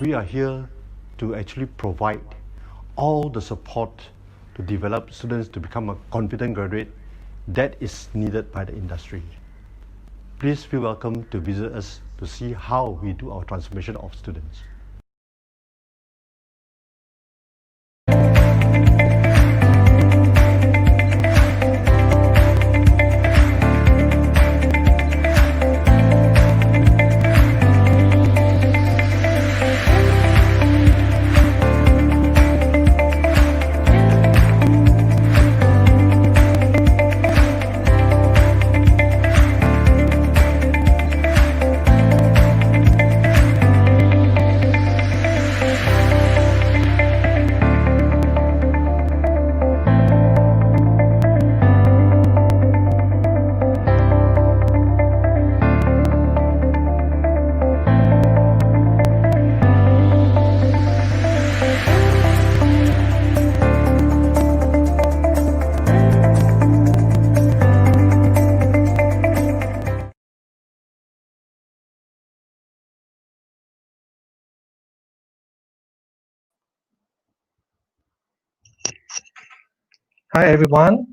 We are here to actually provide all the support to develop students to become a confident graduate that is needed by the industry. Please feel welcome to visit us to see how we do our transformation of students. Hi everyone,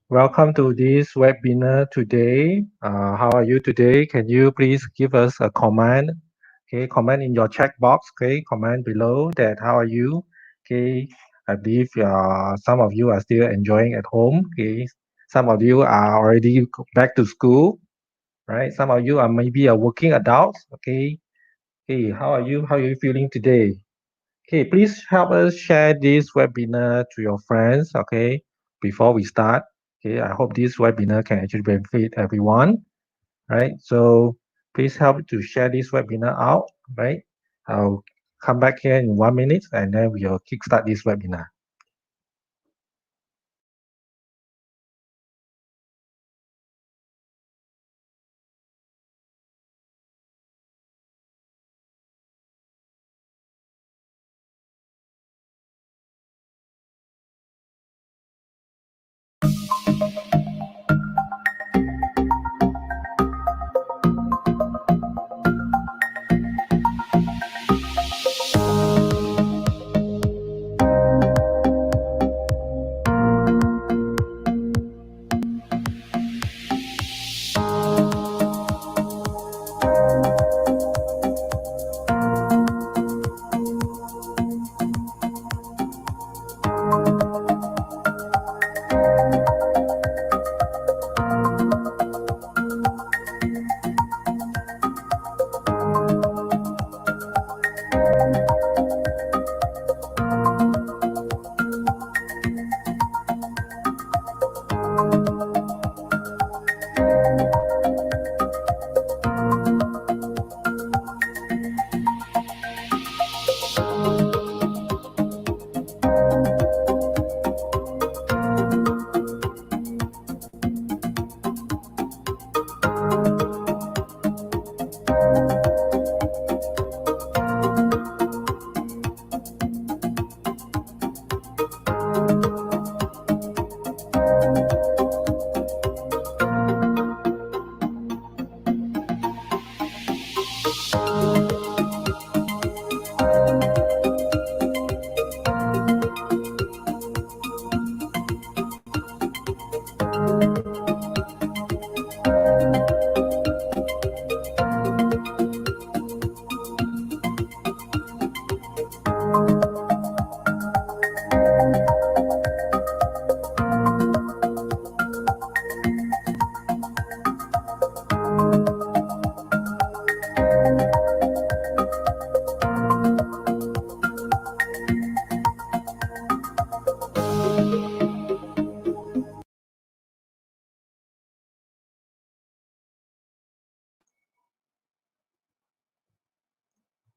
welcome to this webinar today. How are you today? Can you please give us a comment? Okay, comment in your chat box. Okay, comment below that how are you? Okay, I believe some of you are still enjoying at home. Okay, some of you are already back to school, right? Some of you are maybe a working adults. Okay, hey, how are you? How are you feeling today? Okay, please help us share this webinar to your friends. Okay, before we start. Okay, I hope this webinar can actually benefit everyone. Right? So please help to share this webinar out. Right? I'll come back here in 1 minute and then we'll kickstart this webinar.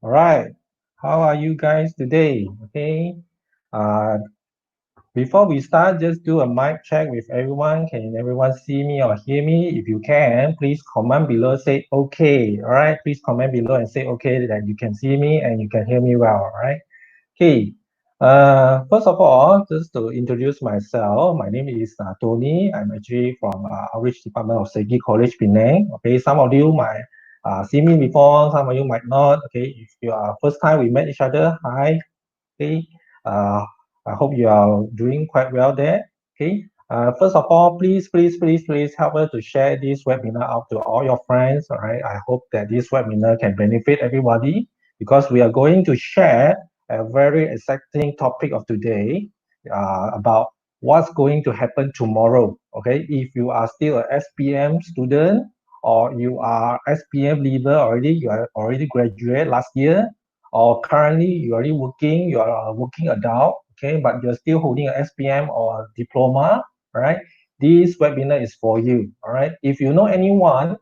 All right. How are you guys today? Okay. Uh, Before we start, just do a mic check with everyone. Can everyone see me or hear me? If you can, please comment below, say okay. All right. Please comment below and say okay that you can see me and you can hear me well. All right. Okay. First of all, just to introduce myself, my name is Tony. I'm actually from Outreach Department of Segi College, Penang. Okay, some of you might see me before, some of you might not. Okay, if you are first time we met each other, hi. Okay, uh, I hope you are doing quite well there. Okay, first of all, please help us to share this webinar out to all your friends. All right, I hope that this webinar can benefit everybody because we are going to share a very exciting topic of today about what's going to happen tomorrow. Okay, if you are still a SPM student or you are SPM leaver already, you are already graduate last year, or currently you're already working, you are a working adult, okay, but you're still holding an SPM or a diploma, all right? This webinar is for you, all right? If you know anyone,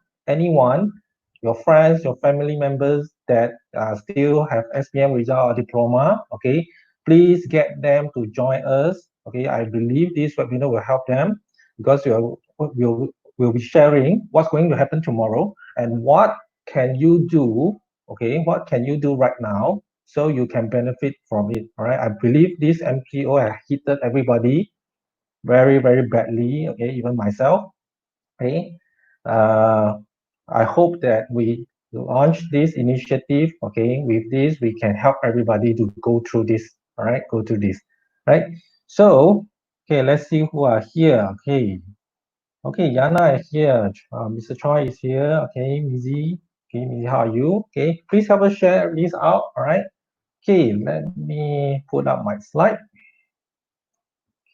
your friends, your family members that still have SPM result or diploma, okay, please get them to join us, okay? I believe this webinar will help them because we'll be sharing what's going to happen tomorrow and what can you do, okay, what can you do right now so you can benefit from it, all right? I believe this MCO has hit everybody very badly, okay, even myself, okay. uh, I hope that we launch this initiative, okay. With this we can help everybody to go through this, all right, go through this, right? So okay, let's see who are here. Okay, okay, Yana is here. Mr. Choi is here. Okay, Mizzy. Okay, Mizzy, how are you? Okay, please help us share this out. All right. Okay, let me put up my slide.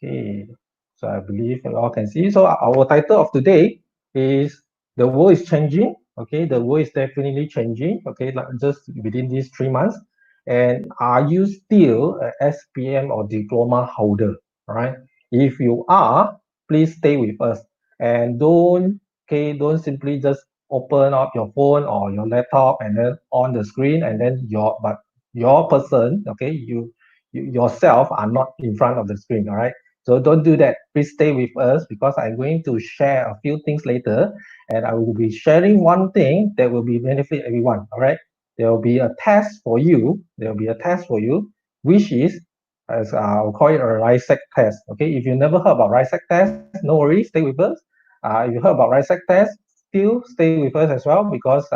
Okay, so I believe you all can see. So our title of today is "The World is Changing." Okay, the world is definitely changing. Okay, like just within these 3 months. And are you still a SPM or diploma holder? All right. If you are, please stay with us and don't simply just open up your phone or your laptop and then on the screen and then your person, okay, you yourself are not in front of the screen, all right? So don't do that. Please stay with us because I'm going to share a few things later, and I will be sharing one thing that will be benefit everyone. All right. There will be a test for you. There will be a test for you, which is as I'll call it a RISEC test. Okay. If you never heard about RISEC test, no worries. Stay with us. If you heard about RISEC test, still stay with us as well because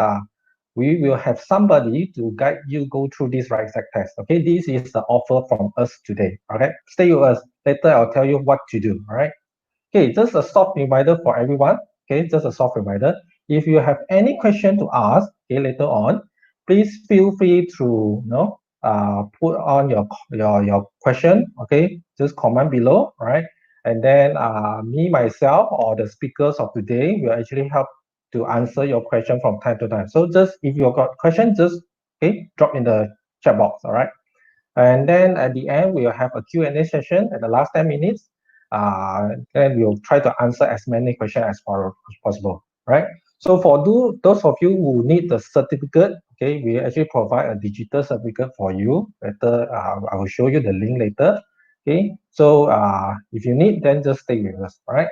we will have somebody to guide you go through this RISEC test. Okay. This is the offer from us today. Okay. Stay with us. Later, I'll tell you what to do. All right. Okay, just a soft reminder for everyone. Okay, just a soft reminder. If you have any question to ask, okay, later on, please feel free to put on your question. Okay, just comment below, right? And then me myself or the speakers of today will actually help to answer your question from time to time. So just if you got question, just drop in the chat box. All right. And then at the end, we'll have a Q&A session at the last 10 minutes. Then we'll try to answer as many questions as possible, right? So for those of you who need the certificate, okay, we actually provide a digital certificate for you. Later, I will show you the link later. Okay, so if you need, then just stay with us, all right?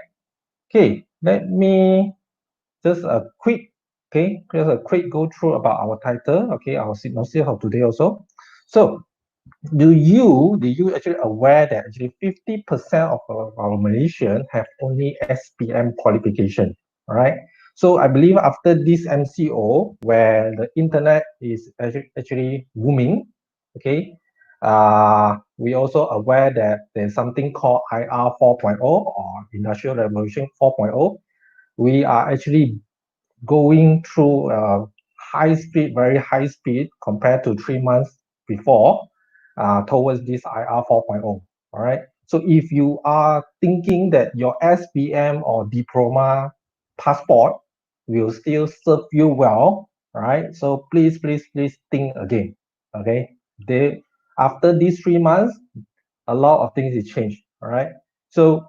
Okay, let me just a quick go through about our title, okay, our synopsis of today also. So do you actually aware that actually 50% of our Malaysian have only SPM qualification? All right. So I believe after this MCO, where the internet is actually booming, okay, we also aware that there's something called IR 4.0 or Industrial Revolution 4.0. We are actually going through very high speed compared to 3 months before towards this IR 4.0. All right. So if you are thinking that your SPM or diploma passport will still serve you well, right? So please think again. Okay. They after these 3 months, a lot of things is changed. All right. So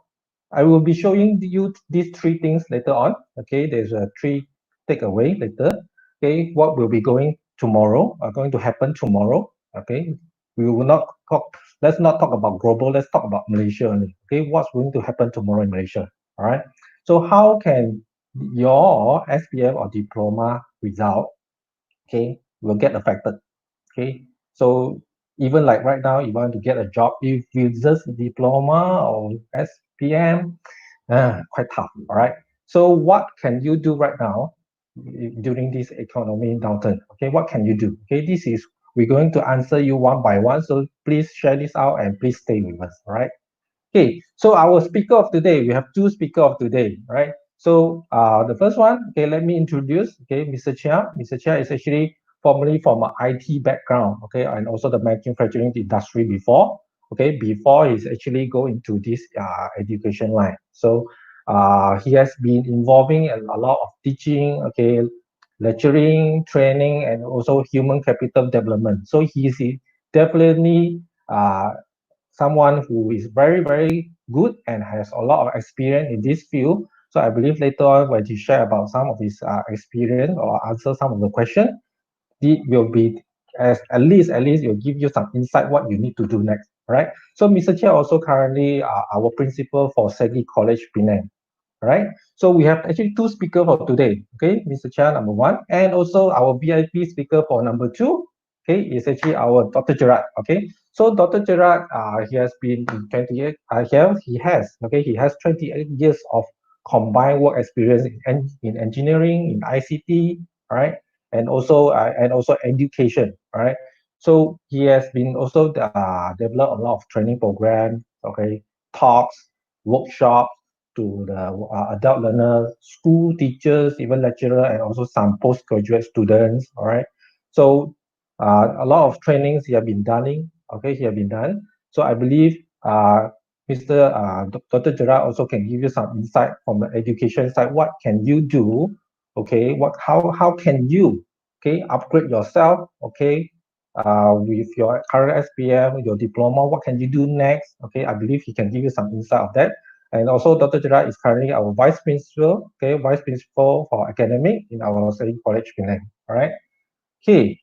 I will be showing you these three things later on. Okay, there's a three takeaway later. Okay, what will be going to happen tomorrow. Okay, we will not talk. Let's not talk about global. Let's talk about Malaysia only. Okay, what's going to happen tomorrow in Malaysia? All right. So how can your SPM or diploma result, okay, will get affected? Okay, so even like right now, you want to get a job, if you just diploma or SPM, quite tough. All right. So what can you do right now during this economy downturn? Okay, what can you do? Okay, this is we're going to answer you one by one. So please share this out and please stay with us. All right. Okay, so our speaker of today, we have two speaker of today, right? So the first one, okay, let me introduce, okay, Mr. Chia. Mr. Chia is actually formerly from an IT background, okay, and also the manufacturing industry before, okay, before he's actually go into this education line. So he has been involving in a lot of teaching, okay, lecturing, training, and also human capital development. So he's definitely someone who is very good and has a lot of experience in this field. So I believe later on when he share about some of his experience or answer some of the question, it will be at least it will give you some insight what you need to do next. Right. So Mr. Chia also currently our principal for Segi College Penang. Right. So we have actually two speakers for today. Okay, Mr. Chia number one, and also our VIP speaker for number two. Okay, is actually our Dr. Gerard. Okay, so Dr. Gerard, he has been in 28. He has 28 years of combined work experience in engineering, in ICT, right, and also education, right. So he has been also developed a lot of training programs, okay, talks, workshops to the adult learners, school teachers, even lecturer, and also some postgraduate students. All right. So a lot of trainings he have been done. Okay, he have been done. So I believe Mr. Dr. Gerard also can give you some insight from the education side. What can you do? Okay, how can you upgrade yourself? Okay, with your current SPM, your diploma, what can you do next? Okay, I believe he can give you some insight of that. And also, Dr. Gerard is currently our Vice Principal, okay, Vice Principal for Academic in our Study College, Penang. All right. Okay.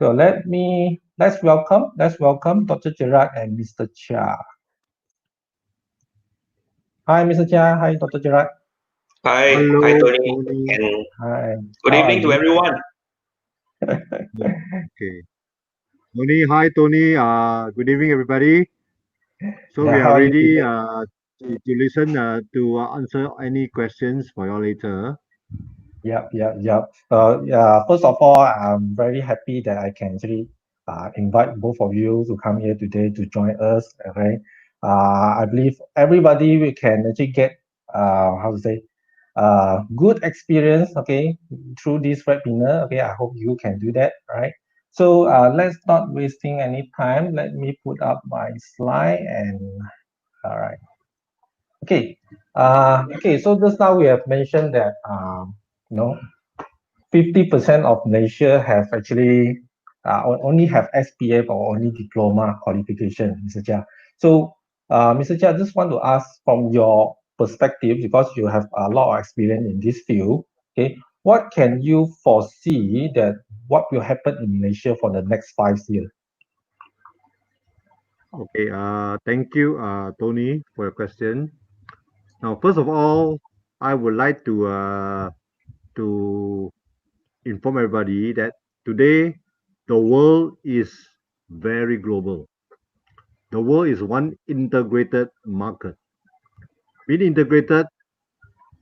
So let's welcome Dr. Gerard and Mr. Chia. Hi, Mr. Chia. Hi, Dr. Gerard. Hi, Hello, Tony, Tony. and Hi. good How are evening to you? everyone. Okay. Tony, hi, Tony. Good evening, everybody. So Yeah. we How are are you ready today? to listen to answer any questions for you later. Yep. Yeah. First of all, I'm very happy that I can actually invite both of you to come here today to join us. Okay. I believe everybody we can actually get how to say good experience. Okay, through this webinar. Okay, I hope you can do that. Right. So let's not wasting any time. Let me put up my slide and all right. Okay. Okay. So just now we have mentioned that you know 50% of Malaysia have actually only have SPM or only diploma qualification, Mr. Chia. So, Mr. Chia, I just want to ask from your perspective, because you have a lot of experience in this field, okay, what can you foresee that what will happen in Malaysia for the next 5 years? Okay. Thank you, Tony, for your question. Now, first of all, I would like to inform everybody that today the world is very global. The world is one integrated market. Being integrated,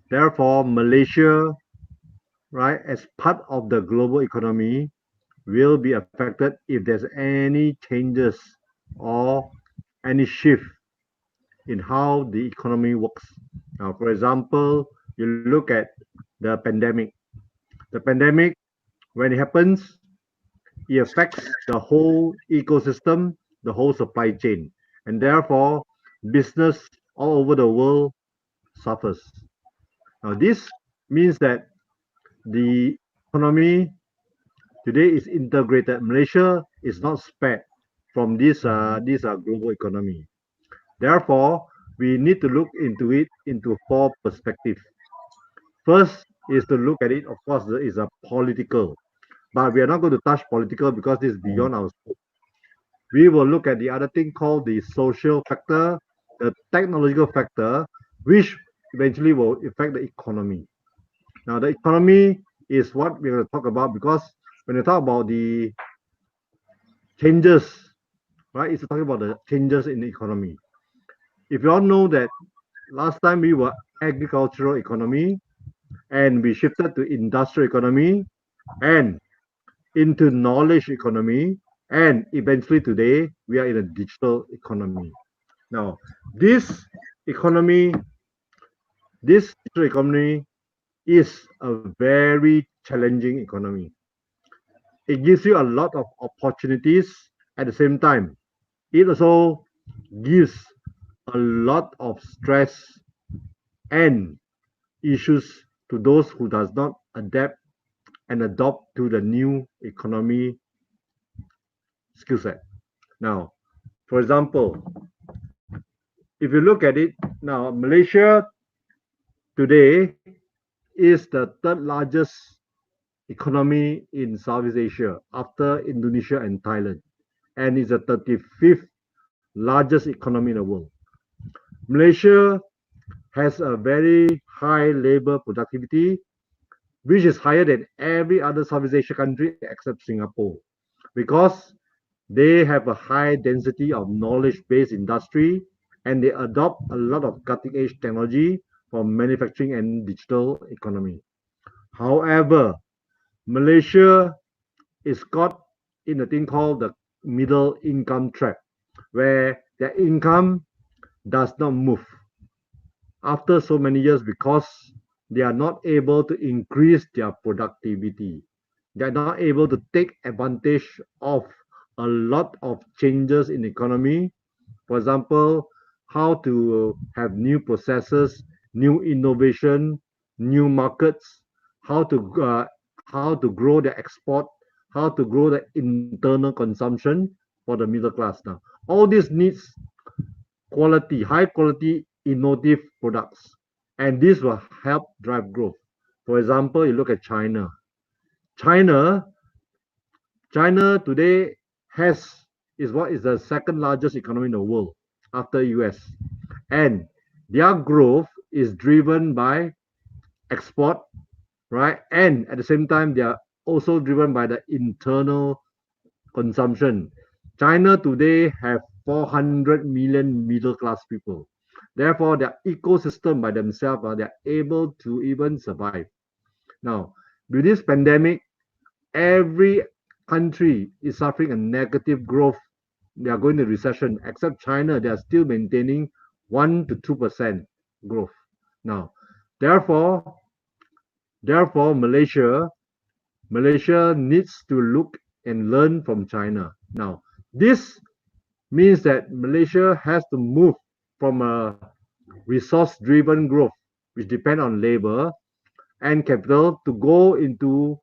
therefore, Malaysia, right, as part of the global economy, will be affected if there's any changes or any shift in how the economy works. Now, for example, you look at the pandemic. The pandemic, when it happens, it affects the whole ecosystem, the whole supply chain, and therefore business all over the world suffers. Now, this means that the economy today is integrated. Malaysia is not spared from this global economy. Therefore, we need to look into it into four perspectives. First is to look at it, of course, is a political, but we are not going to touch political because this is Mm, beyond our scope. We will look at the other thing called the social factor, the technological factor, which eventually will affect the economy. Now, the economy is what we're going to talk about because when you talk about the changes, right, it's talking about the changes in the economy. If you all know that last time we were agricultural economy and we shifted to industrial economy and into knowledge economy, and eventually today we are in a digital economy. Now, this economy, this digital economy is a very challenging economy. It gives you a lot of opportunities at the same time. It also gives a lot of stress and issues to those who does not adapt and adopt to the new economy skill set. Now, for example, if you look at it now, Malaysia today is the third largest economy in Southeast Asia after Indonesia and Thailand, and is the 35th largest economy in the world. Malaysia has a very high labor productivity, which is higher than every other Southeast Asia country except Singapore, because they have a high density of knowledge-based industry and they adopt a lot of cutting-edge technology for manufacturing and digital economy. However, Malaysia is caught in a thing called the middle income trap, where their income does not move after so many years because they are not able to increase their productivity. They are not able to take advantage of a lot of changes in the economy. For example, how to have new processes, new innovation, new markets, how to uh, how to grow the export, how to grow the internal consumption for the middle class. Now, all this needs quality, high quality innovative products, and this will help drive growth. For example, you look at China. China, China today has is what is the second largest economy in the world after US, and their growth is driven by export, right? And at the same time, they are also driven by the internal consumption. China today have 400 million middle class people. Therefore, their ecosystem by themselves, they're able to even survive. Now, with this pandemic, every country is suffering a negative growth. They are going to recession, except China, they are still maintaining 1 to 2% growth. Now, therefore, therefore, Malaysia needs to look and learn from China. Now, this means that Malaysia has to move from a resource-driven growth, which depend on labor and capital, to go into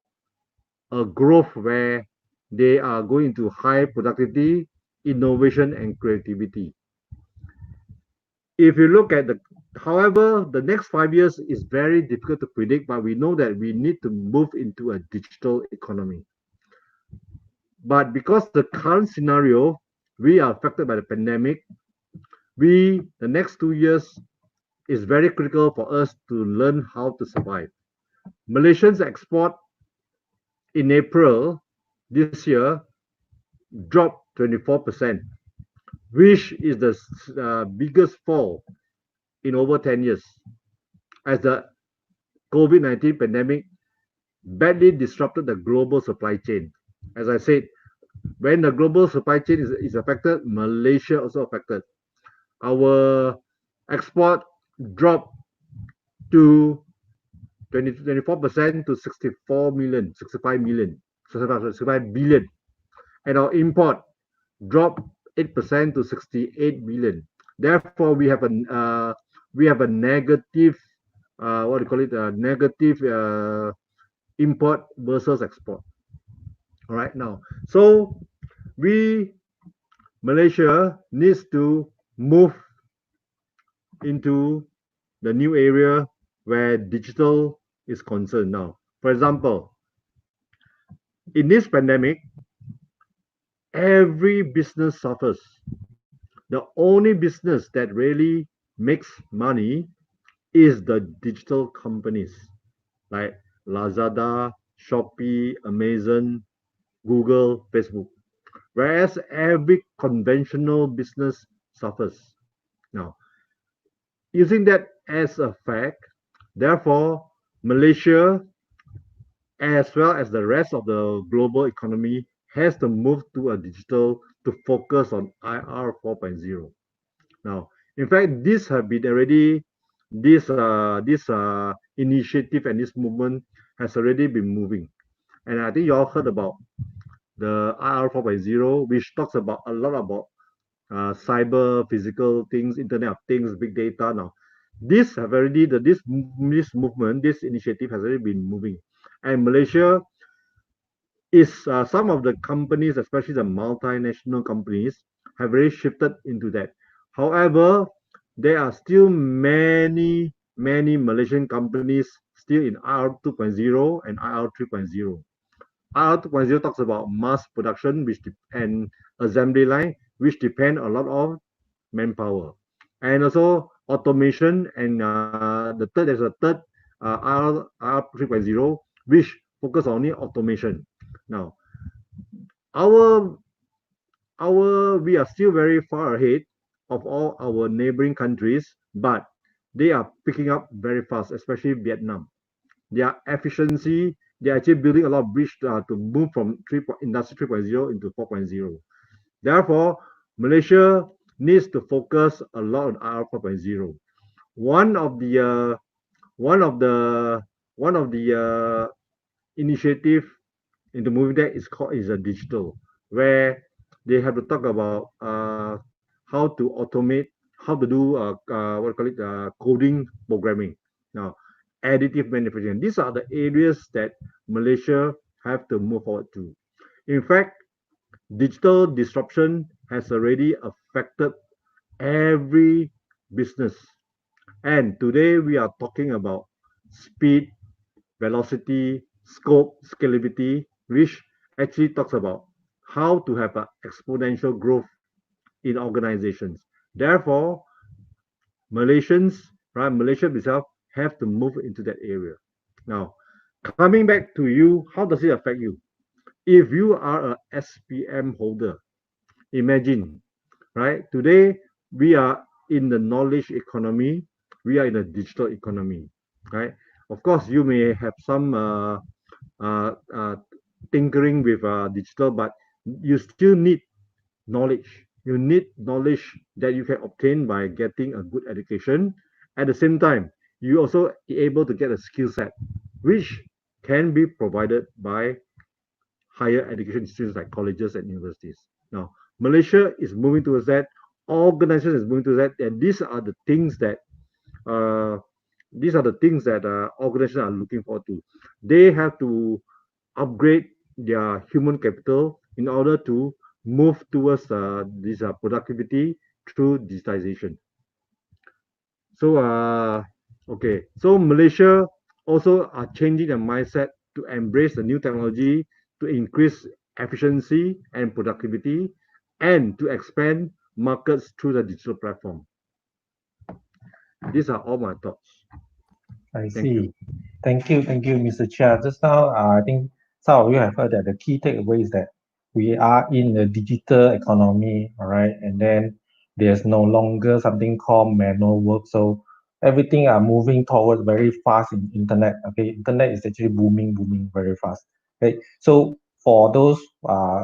a growth where they are going into high productivity, innovation, and creativity. If you look at however, the next 5 years is very difficult to predict, but we know that we need to move into a digital economy. But because the current scenario, we are affected by the pandemic, the next 2 years is very critical for us to learn how to survive. Malaysians export in April this year dropped 24%, which is the biggest fall in over 10 years, as the COVID-19 pandemic badly disrupted the global supply chain. As I said, when the global supply chain is affected, Malaysia also affected. Our export dropped to 24% to 65 billion. And our import dropped 8% to 68 billion. Therefore, we have a negative, what do you call it, a negative import versus export. All right, now, so Malaysia needs to move into the new area where digital is concerned now. For example, in this pandemic, every business suffers. The only business that really makes money is the digital companies like Lazada, Shopee, Amazon, Google, Facebook. Whereas every conventional business suffers. Now, using that as a fact, therefore, Malaysia, as well as the rest of the global economy, has to move to a digital to focus on IR 4.0. Now, in fact, this have been already this initiative and this movement has already been moving, and I think you all heard about the IR 4.0, which talks about a lot about cyber, physical things, Internet of Things, big data. Now, this have already this movement, this initiative has already been moving, and Malaysia is some of the companies, especially the multinational companies, have already shifted into that. However, there are still many Malaysian companies still in IR 2.0 and IR 3.0. IR 2.0 talks about mass production, and assembly line, which depend a lot of manpower, and also automation. And there's a third IR 3.0, which focus only automation. Now, our we are still very far ahead of all our neighboring countries, but they are picking up very fast, especially Vietnam. Their efficiency, they're actually building a lot of bridge to move from industry 3.0 into 4.0. Therefore, Malaysia needs to focus a lot on IR 4.0. One of the initiative in the movie that is a digital, where they have to talk about how to automate, how to do what do you call it, coding programming. Now, additive manufacturing. These are the areas that Malaysia have to move forward to. In fact, digital disruption has already affected every business And today we are talking about speed, velocity, scope, scalability, which actually talks about how to have an exponential growth in organizations. Therefore, Malaysians, right, Malaysia itself have to move into that area. Now, coming back to you, how does it affect you? If you are a SPM holder, imagine, right? Today we are in the knowledge economy, we are in a digital economy, right? Of course, you may have some uh, uh, tinkering with digital, but you still need knowledge. You need knowledge that you can obtain by getting a good education. At the same time, you also be able to get a skill set, which can be provided by higher education institutions like colleges and universities. Now, Malaysia is moving towards that. Organizations is moving towards that, and uh, these are the things that organizations are looking forward to. They have to upgrade their human capital in order to move towards this productivity through digitization. So, okay. So Malaysia also are changing their mindset to embrace the new technology to increase efficiency and productivity and to expand markets through the digital platform. These are all my thoughts. I Thank you. see. Thank you, Mr. Chia. Just now, I think some of you have heard that the key takeaway is that we are in a digital economy, all right, and then there's no longer something called manual work. So everything are moving towards very fast in internet. Okay, internet is actually booming very fast. Okay, so for those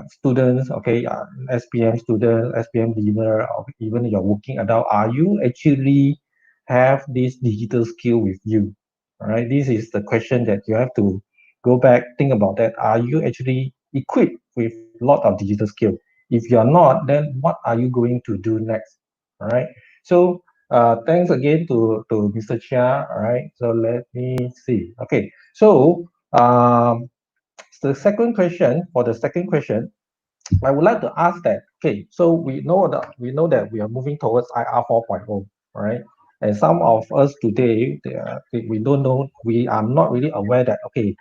students, okay, SPM student, SPM leader, or even your working adult, are you actually have this digital skill with you? All right, this is the question that you have to go back, think about that. Are you actually equipped with a lot of digital skill? If you're not, then what are you going to do next? All right. So thanks again to Mr. Chia. All right. So let me see. Okay. So the second question, for the second question, I would like to ask that, okay, so we know that we are moving towards IR 4.0, right? And some of us today, we don't know, we are not really aware that, okay,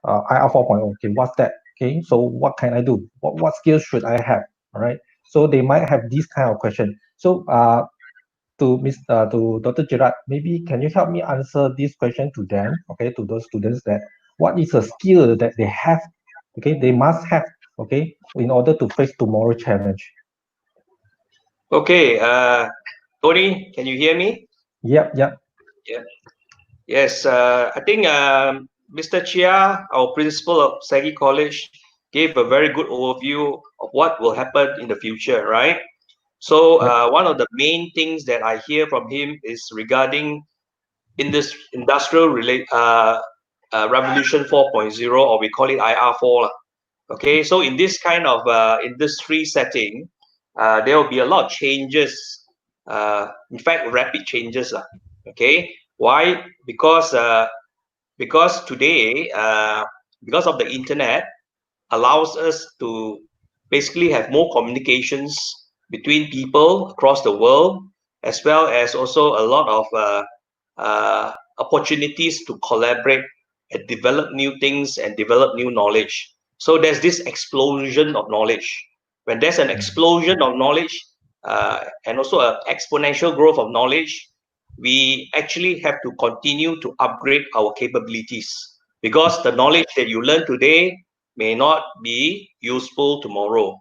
IR 4.0, okay, what's that? Okay, so what can I do? What skills should I have? All right. So they might have this kind of question. So to Dr. Gerard, maybe can you help me answer this question to them, okay, to those students that what is a skill that they have, okay, they must have, okay, in order to face tomorrow challenge? Okay, Tony, can you hear me? Yep. Yeah. Yes, I think Mr. Chia, our principal of Sagi College, gave a very good overview of what will happen in the future, right? So Yep. one of the main things that I hear from him is regarding in this industrial revolution 4.0, or we call it IR4 lah. Okay, so in this kind of industry setting, there will be a lot of changes. In fact, rapid changes lah. Okay, why? Because today, because of the internet, allows us to basically have more communications between people across the world, as well as also a lot of opportunities to collaborate and develop new things and develop new knowledge. So there's this explosion of knowledge. When there's an explosion of knowledge and also an exponential growth of knowledge, we actually have to continue to upgrade our capabilities, because the knowledge that you learn today may not be useful tomorrow.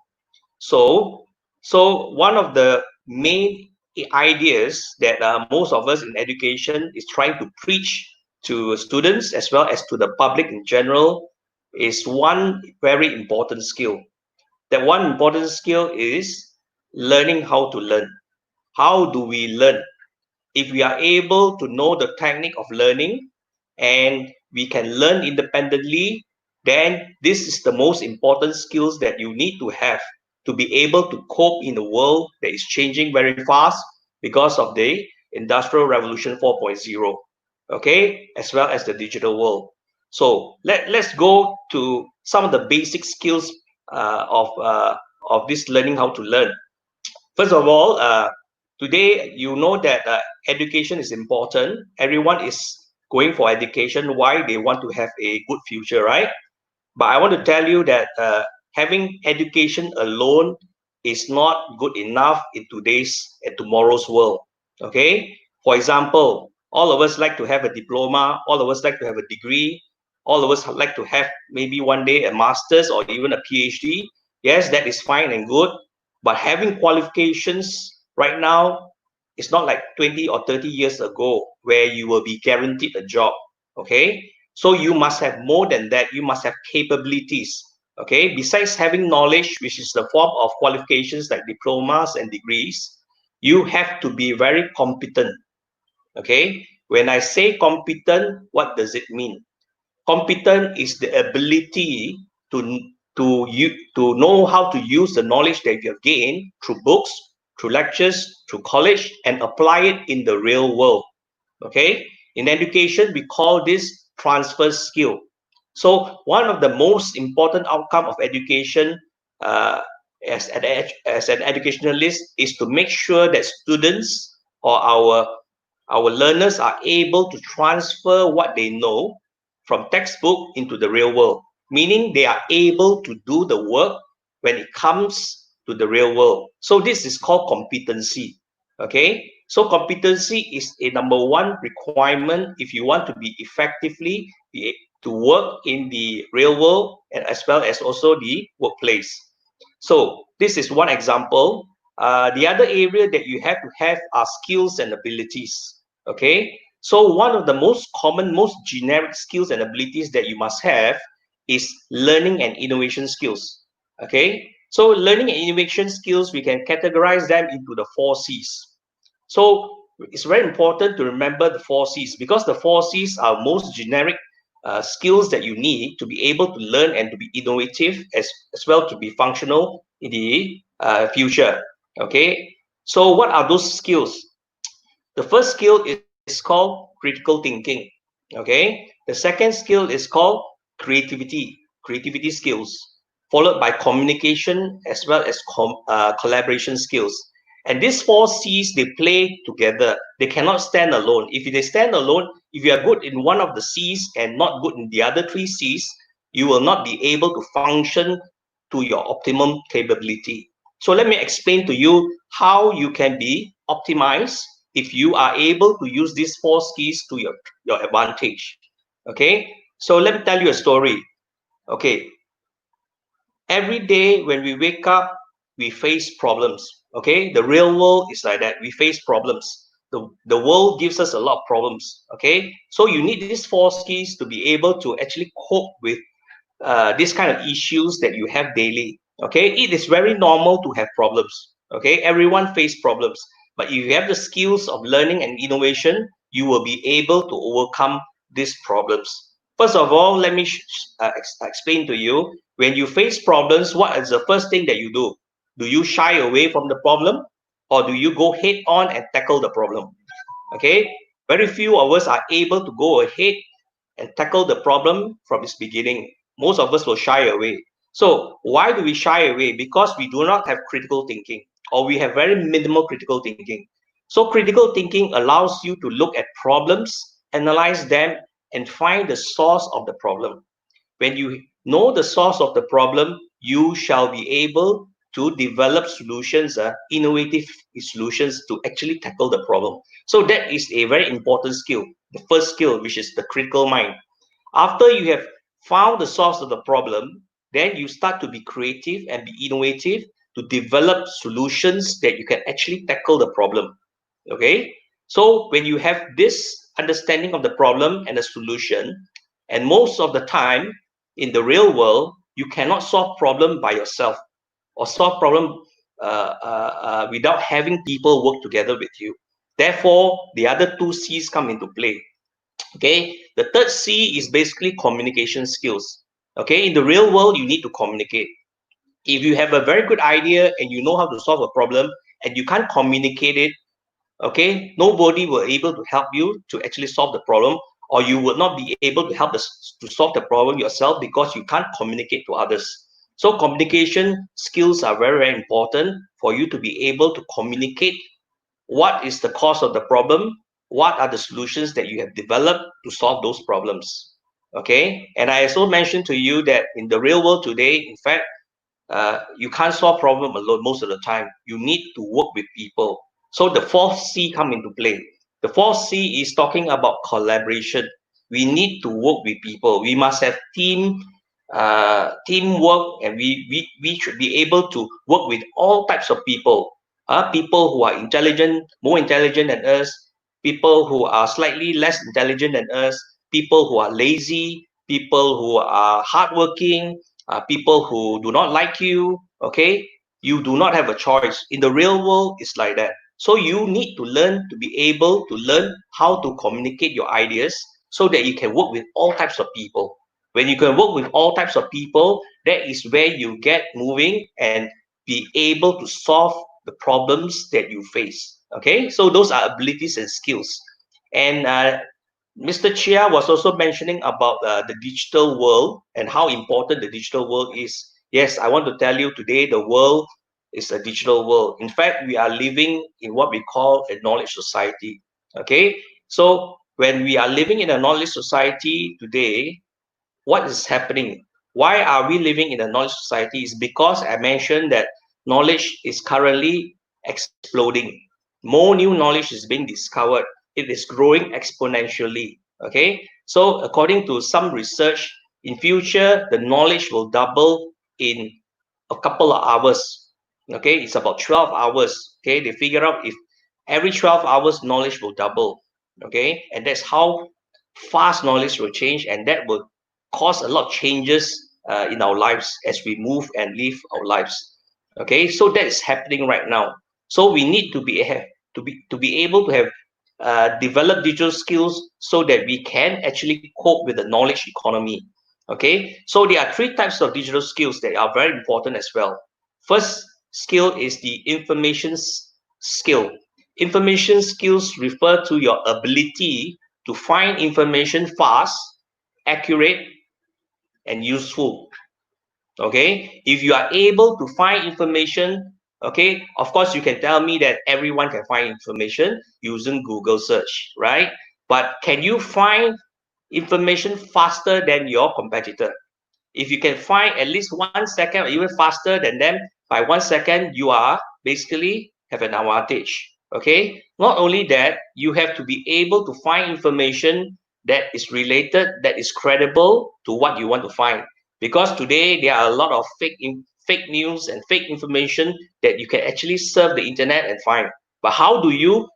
So, so one of the main ideas that most of us in education is trying to preach to students as well as to the public in general is one very important skill. That one important skill is learning how to learn. How do we learn? If we are able to know the technique of learning and we can learn independently, then this is the most important skills that you need to have to be able to cope in a world that is changing very fast because of the industrial revolution 4.0, okay, as well as the digital world. So let's go to some of the basic skills of this learning how to learn. First of all, Today, you know that education is important. Everyone is going for education. Why? They want to have a good future, right? But I want to tell you that having education alone is not good enough in today's and tomorrow's world. Okay. For example, all of us like to have a diploma. All of us like to have a degree. All of us like to have maybe one day a master's or even a PhD. Yes, that is fine and good. But having qualifications right now is not like 20 or 30 years ago where you will be guaranteed a job. Okay. So you must have more than that. You must have capabilities. Okay. Besides having knowledge, which is the form of qualifications like diplomas and degrees, you have to be very competent. Okay. When I say competent, what does it mean? Competent is the ability to know how to use the knowledge that you have gained through books, through lectures, through college, and apply it in the real world. Okay, in education we call this transfer skill. So one of the most important outcome of education uh, as an educationalist is to make sure that students or our learners are able to transfer what they know from textbook into the real world, meaning they are able to do the work when it comes to the real world. So this is called competency. Okay, so competency is a number one requirement if you want to be effectively to work in the real world and as well as also the workplace. So this is one example. The other area that you have to have are skills and abilities. Okay, so one of the most common, most generic skills and abilities that you must have is learning and innovation skills. Okay, so learning and innovation skills, we can categorize them into the 4 C's. So it's very important to remember the 4 C's because the 4 C's are most generic skills that you need to be able to learn and to be innovative as well to be functional in the future. Okay, so what are those skills? The first skill is called critical thinking. Okay, the second skill is called creativity skills, followed by communication as well as collaboration skills. And these 4 C's, they play together. They cannot stand alone. If they stand alone, if you are good in one of the C's and not good in the other 3 C's, you will not be able to function to your optimum capability. So let me explain to you how you can be optimized if you are able to use these 4 C's to your advantage. Okay, so let me tell you a story. Okay, every day when we wake up, we face problems. Okay, the real world is like that. We face problems. The world gives us a lot of problems. Okay, so you need these 4 C's to be able to actually cope with these kind of issues that you have daily. Okay, it is very normal to have problems. Okay, everyone face problems, but if you have the skills of learning and innovation, you will be able to overcome these problems. First of all, let me explain to you. When you face problems, what is the first thing that you do? Do you shy away from the problem, or do you go head on and tackle the problem? Okay, very few of us are able to go ahead and tackle the problem from its beginning. Most of us will shy away. So why do we shy away? Because we do not have critical thinking, or we have very minimal critical thinking. So critical thinking allows you to look at problems, analyze them, and find the source of the problem. When you know the source of the problem, you shall be able to develop solutions, innovative solutions to actually tackle the problem. So that is a very important skill. The first skill, which is the critical mind. After you have found the source of the problem, then you start to be creative and be innovative to develop solutions that you can actually tackle the problem. Okay, so when you have this understanding of the problem and the solution, and most of the time in the real world, you cannot solve problem by yourself or solve problem without having people work together with you. Therefore, the other 2 C's come into play. Okay, the third C is basically communication skills. Okay, in the real world, you need to communicate. If you have a very good idea and you know how to solve a problem and you can't communicate it, okay, nobody will able to help you to actually solve the problem, or you will not be able to help to solve the problem yourself because you can't communicate to others. So communication skills are very, very important for you to be able to communicate what is the cause of the problem, what are the solutions that you have developed to solve those problems. Okay, and I also mentioned to you that in the real world today, in fact, you can't solve problem alone most of the time. You need to work with people. So the fourth C come into play. The fourth C is talking about collaboration. We need to work with people. We must have teamwork, and we should be able to work with all types of people. People who are intelligent, more intelligent than us, people who are slightly less intelligent than us, people who are lazy, people who are hardworking, people who do not like you. Okay, you do not have a choice. In the real world, it's like that. So you need to learn to be able to learn how to communicate your ideas so that you can work with all types of people. When you can work with all types of people, that is where you get moving and be able to solve the problems that you face. Okay, so those are abilities and skills. And Mr. Chia was also mentioning about the digital world and how important the digital world is. Yes, I want to tell you today the world is a digital world. In fact, we are living in what we call a knowledge society. Okay, so when we are living in a knowledge society today, what is happening? Why are we living in a knowledge society? Is because I mentioned that knowledge is currently exploding. More new knowledge is being discovered. It is growing exponentially. Okay, so according to some research, in future the knowledge will double in a couple of hours. Okay, it's about 12 hours. Okay, they figure out if every 12 hours knowledge will double. Okay, and that's how fast knowledge will change, and that will cause a lot of changes in our lives as we move and live our lives. Okay, so that is happening right now. So we need to be able to have develop digital skills so that we can actually cope with the knowledge economy. Okay, so there are three types of digital skills that are very important as well. First skill is the information skill. Information skills refer to your ability to find information fast, accurate, and useful. Okay, if you are able to find information, okay, of course you can tell me that everyone can find information using Google search, right? But can you find information faster than your competitor? If you can find at least 1 second or even faster than them by 1 second, you are basically have an advantage. Okay, not only that, you have to be able to find information that is related, that is credible to what you want to find, because today there are a lot of fake news and fake information that you can actually surf the internet and find. But how do you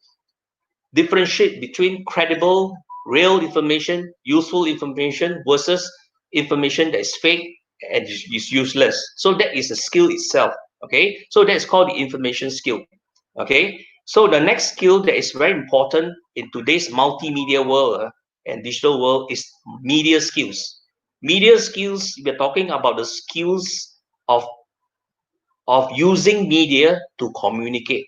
differentiate between credible, real information, useful information versus information that is fake and is useless? So that is a skill itself. Okay, so that's called the information skill. Okay, so the next skill that is very important in today's multimedia world and digital world is media skills. Media skills, we're talking about the skills of using media to communicate.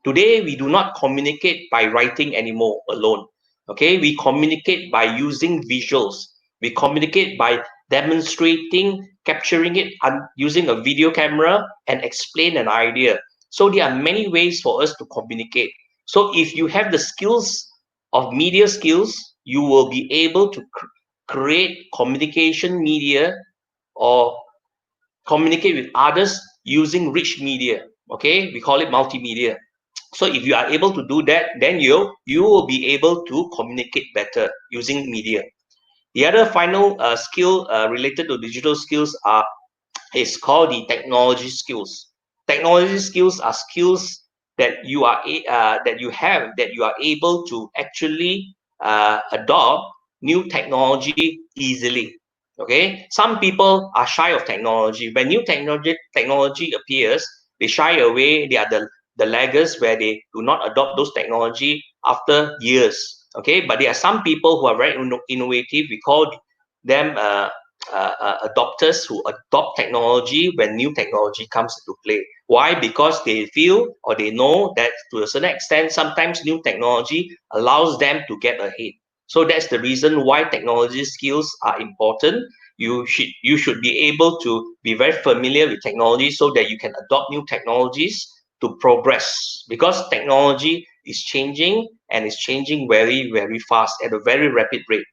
Today, we do not communicate by writing anymore alone. Okay, we communicate by using visuals. We communicate by demonstrating, capturing it using a video camera and explain an idea. So there are many ways for us to communicate. So if you have the skills of media skills, you will be able to create communication media or communicate with others using rich media. Okay, we call it multimedia. So if you are able to do that, then you will be able to communicate better using media. The other final skill related to digital skills is called the technology skills. Technology skills are skills that you are able to actually adopt new technology easily. Okay, some people are shy of technology. When new technology appears, they shy away. They are the laggers where they do not adopt those technology after years. Okay, but there are some people who are very innovative. We call them adopters who adopt technology when new technology comes into play. Why? Because they feel or they know that to a certain extent, sometimes new technology allows them to get ahead. So that's the reason why technology skills are important. You should be able to be very familiar with technology so that you can adopt new technologies to progress, because technology is changing and it's changing very, very fast at a very rapid rate.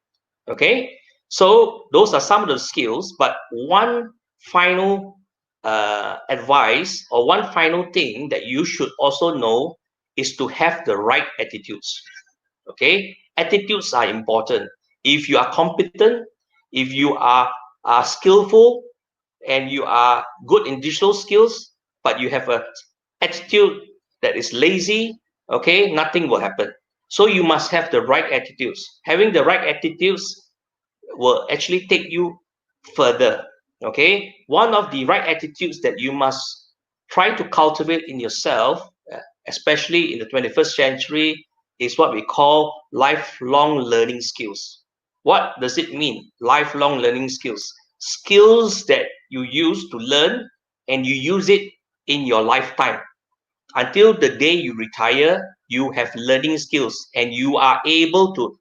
Okay, so those are some of the skills, but one final advice or one final thing that you should also know is to have the right attitudes. Okay, attitudes are important. If you are competent, if you are skillful, and you are good in digital skills, but you have a attitude that is lazy, okay, nothing will happen. So you must have the right attitudes. Having the right attitudes will actually take you further. Okay, one of the right attitudes that you must try to cultivate in yourself, especially in the 21st century, is what we call lifelong learning skills. What does it mean, lifelong learning skills? Skills that you use to learn and you use it in your lifetime. Until the day you retire, you have learning skills and you are able to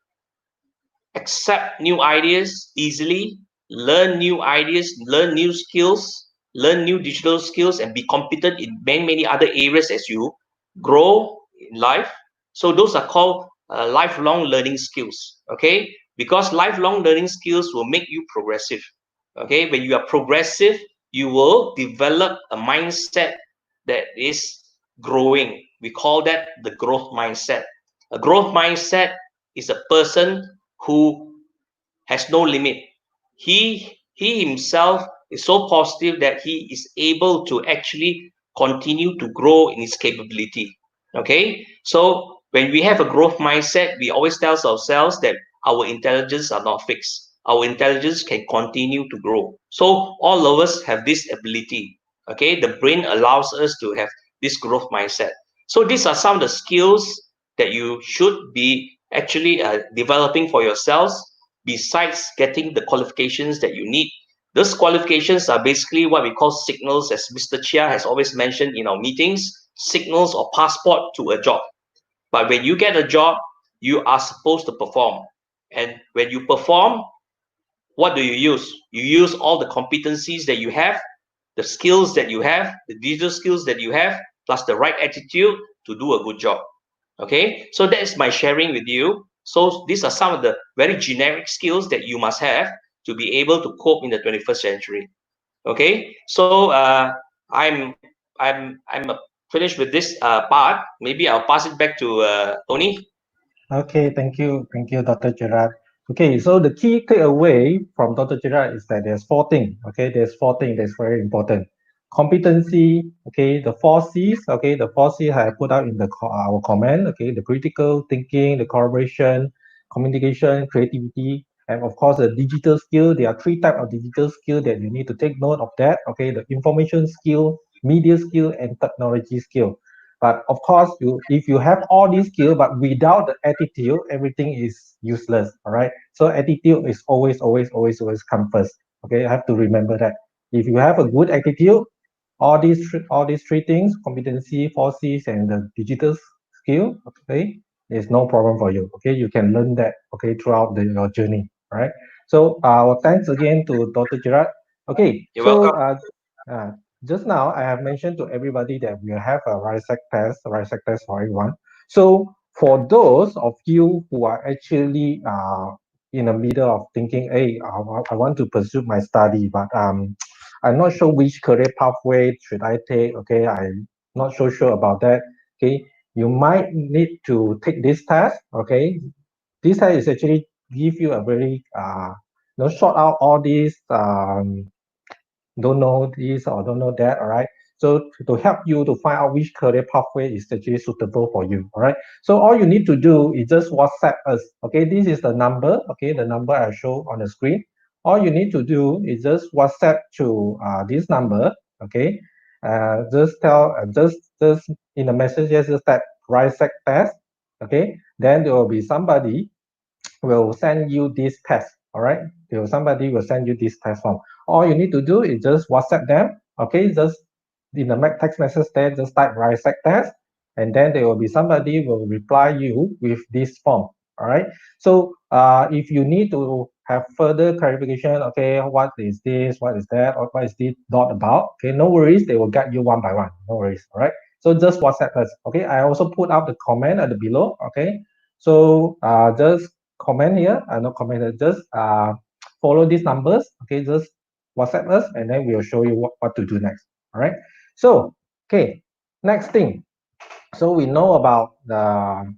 accept new ideas easily, learn new ideas, learn new skills, learn new digital skills, and be competent in many, many other areas as you grow in life. So those are called lifelong learning skills, okay? Because lifelong learning skills will make you progressive, okay? When you are progressive, you will develop a mindset that is growing. We call that the growth mindset. A growth mindset is a person who has no limit. He himself is so positive that he is able to actually continue to grow in his capability. Okay, so when we have a growth mindset, we always tell ourselves that our intelligence are not fixed. Our intelligence can continue to grow. So all of us have this ability. Okay, the brain allows us to have this growth mindset. So these are some of the skills that you should be actually developing for yourselves, besides getting the qualifications that you need. Those qualifications are basically what we call signals, as Mr. Chia has always mentioned in our meetings, signals or passport to a job. But when you get a job, you are supposed to perform. And when you perform, what do you use? You use all the competencies that you have, the skills that you have, the digital skills that you have, plus the right attitude to do a good job. Okay, so that is my sharing with you. So these are some of the very generic skills that you must have to be able to cope in the 21st century. Okay, so I'm finished with this part. Maybe I'll pass it back to Tony. Okay, thank you, Dr. Gerard. Okay, so the key takeaway from Dr. Gerard is that there's four things. Okay, there's four things that's very important. Competency. Okay, the four C's. Okay, the four C's I put out in the our comment. Okay, the critical thinking, the collaboration, communication, creativity, and of course the digital skill. There are three types of digital skill that you need to take note of that. Okay, the information skill, media skill, and technology skill. But of course, if you have all these skills, but without the attitude, everything is useless. All right. So attitude is always come first. Okay, I have to remember that. If you have a good attitude, all these three things, competency, 4Cs, and the digital skill, okay, is no problem for you. Okay, you can learn that. Okay, throughout your journey. All right. So thanks again to Dr. Gerard. Okay, You're so welcome. just now, I have mentioned to everybody that we have a RISEC test for everyone. So for those of you who are actually in the middle of thinking, hey, I want to pursue my study, but I'm not sure which career pathway should I take. Okay, I'm not so sure about that. Okay, you might need to take this test. Okay, this test is actually give you a very sort out all these don't know this or don't know that, all right? So to help you to find out which career pathway is actually suitable for you, all right? So all you need to do is just WhatsApp us, okay? This is the number, okay? The number I show on the screen. All you need to do is just WhatsApp to this number, okay? Just tell, just in the message, just type RISEC test, okay? Then there will be somebody will send you this test. All right. Somebody will send you this test form. All you need to do is just WhatsApp them. Okay. Just in the text message there, just type RISEC test. And then there will be somebody will reply you with this form. All right. So if you need to have further clarification, okay, what is this, what is that, or what is this dot about? Okay, no worries. They will guide you one by one. No worries. All right. So just WhatsApp us. Okay, I also put out the comment at the below. Okay, so just comment here. Not comment here, just follow these numbers. Okay, just WhatsApp us, and then we'll show you what to do next. All right. So okay, next thing. So we know about the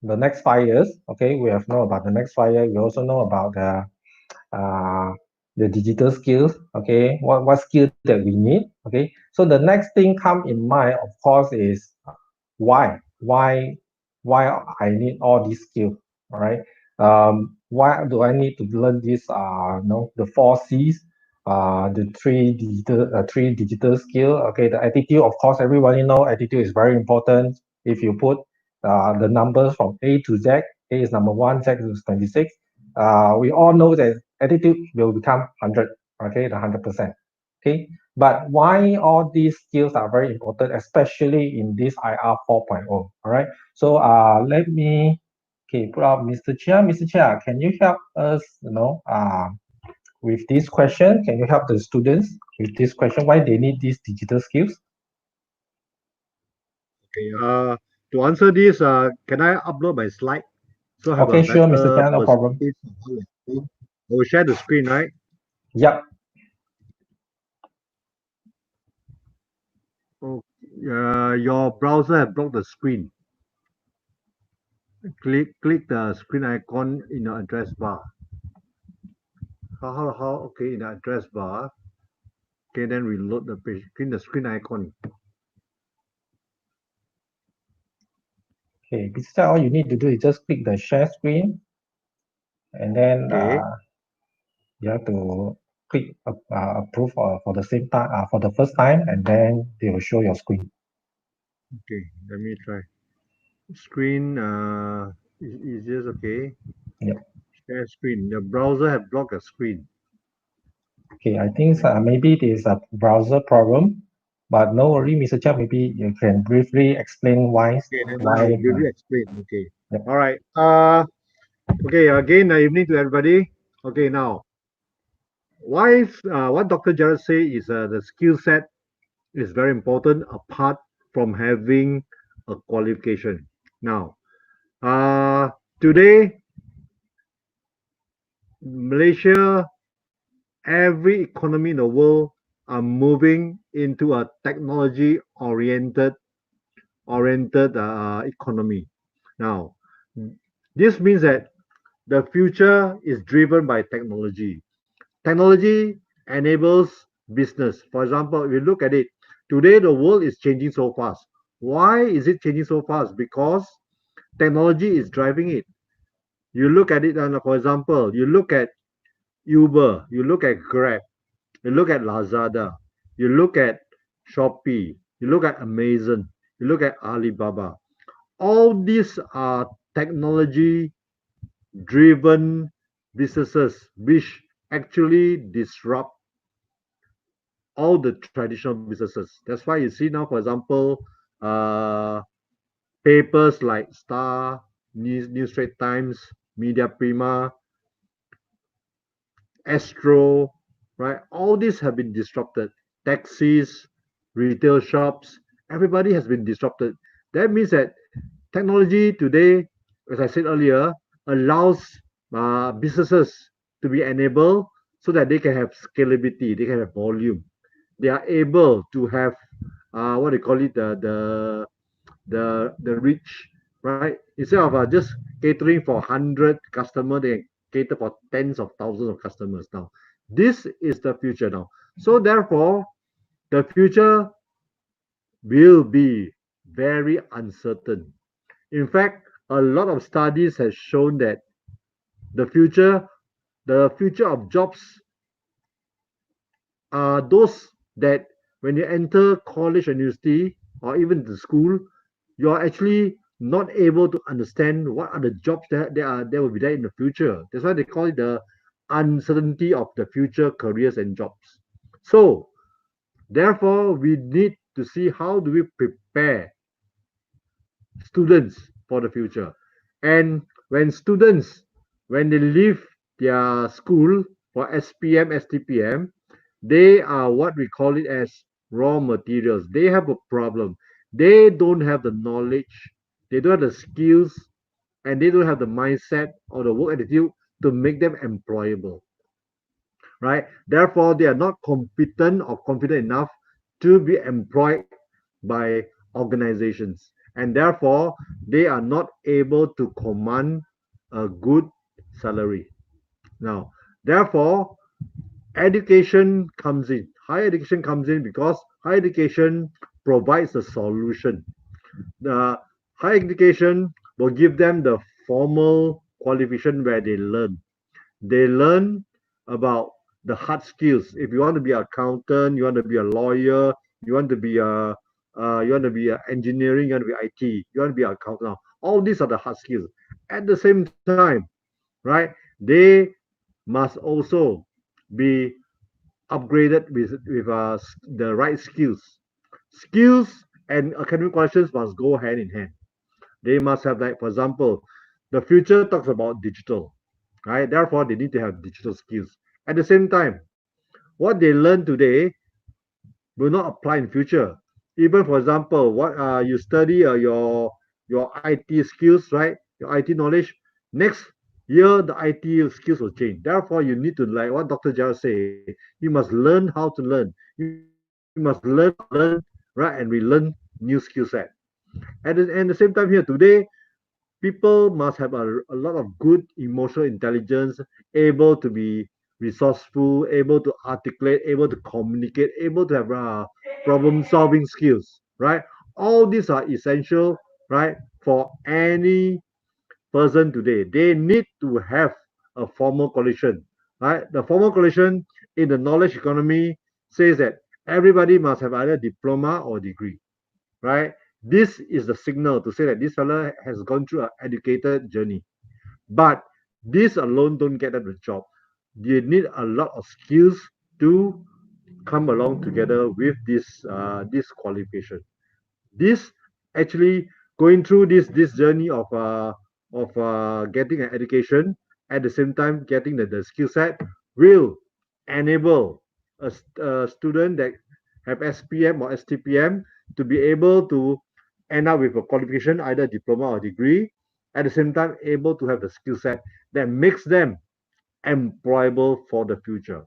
next 5 years. Okay, we have know about the next 5 years. We also know about uh, the digital skills. Okay, what skill that we need. Okay, so the next thing come in mind, of course, is why why I need all these skills. All right. Why do I need to learn this? No, the 4 C's. The three digital skill. Okay, the attitude. Of course, everybody know attitude is very important. If you put the numbers from A to Z, A is number one, Z is 26. We all know that attitude will become 100. Okay, the 100%. Okay, but why all these skills are very important, especially in this IR 4.0. All right. So let me put up Mr. Chia. Mr. Chia, can you help us? With this question, can you help the students with this question? Why they need these digital skills? Okay. To answer this, can I upload my slide so I have a Okay, sure, Mr. better Chia, no problem. perspective of how I explain? I will share the screen, right? Yep. Oh, your browser have blocked the screen. Click the screen icon in your address bar. How? Okay, in the address bar. Okay, then reload the page. Click the screen icon. Okay, Mr. Chia, all you need to do is just click the share screen, and then Okay. you have to click approve for the same time for the first time, and then they will show your screen. Okay. Let me try. Screen is just okay. Yep. Share screen. The browser have blocked the screen. Okay, I think maybe there's a browser problem, but no worry, Mr. Chia, maybe you can briefly explain Okay, then I will why. briefly explain. Okay. Yep. All right. Okay. Again, evening to everybody. Okay. Now, why is what Dr. Jared say is the skill set is very important apart from having a qualification. Now, today, Malaysia, every economy in the world are moving into a technology oriented economy. Now, this means that the future is driven by technology. Technology enables business. For example, if you look at it, today the world is changing so fast. Why is it changing so fast? Because technology is driving it. You look at it, and for example, you look at Uber, you look at Grab, you look at Lazada, you look at Shopee, you look at Amazon, you look at Alibaba. All these are technology driven businesses which actually disrupt all the traditional businesses. That's why you see now, for example, uh, papers like Star, News Straight Times, Media Prima, Astro, right? All these have been disrupted. Taxis, retail shops, everybody has been disrupted. That means that technology today, as I said earlier, allows businesses to be enabled so that they can have scalability, they can have volume. They are able to have what they call it the reach, right? Instead of just catering for 100 customers, they cater for tens of thousands of customers now. This is the future now. So therefore, the future will be very uncertain. In fact, a lot of studies has shown that the future, the future of jobs are those that when you enter college or university or even the school, you're actually not able to understand what are the jobs that will be there in the future. That's why they call it the uncertainty of the future careers and jobs. So therefore, we need to see how do we prepare students for the future. And when students, when they leave their school for SPM, STPM, they are what we call it as raw materials. They have a problem. They don't have the knowledge, they don't have the skills, and they don't have the mindset or the work attitude to make them employable, right? Therefore, they are not competent or confident enough to be employed by organizations, and therefore they are not able to command a good salary. Now, therefore, education comes in. Higher education comes in because higher education provides a solution. The higher education will give them the formal qualification where they learn. They learn about the hard skills. If you want to be an accountant, you want to be a lawyer, you want to be a engineering, you want to be IT, you want to be an accountant. Now, all these are the hard skills. At the same time, right? They must also be upgraded with the right skills. Skills and academic qualifications must go hand in hand. They must have, like, for example, the future talks about digital, right? Therefore, they need to have digital skills. At the same time, what they learn today will not apply in future. Even, for example, what you study your IT skills, right? Your IT knowledge. Next year, the IT skills will change. Therefore, you need to, like what Dr. Jarrett say, you must learn how to learn. You must learn how to learn, right, and relearn new skill set. And at the same time here today, people must have a lot of good emotional intelligence, able to be resourceful, able to articulate, able to communicate, able to have problem solving skills, right? All these are essential, right, for any person today. They need to have a formal qualification, right? The formal qualification in the knowledge economy says that everybody must have either diploma or degree, right? This is the signal to say that this fella has gone through an educated journey. But this alone don't get them the job. You need a lot of skills to come along together with this qualification. This actually going through this journey of getting an education, at the same time getting the skill set, will enable a student that have SPM or STPM to be able to end up with a qualification, either diploma or degree, at the same time able to have the skill set that makes them employable for the future,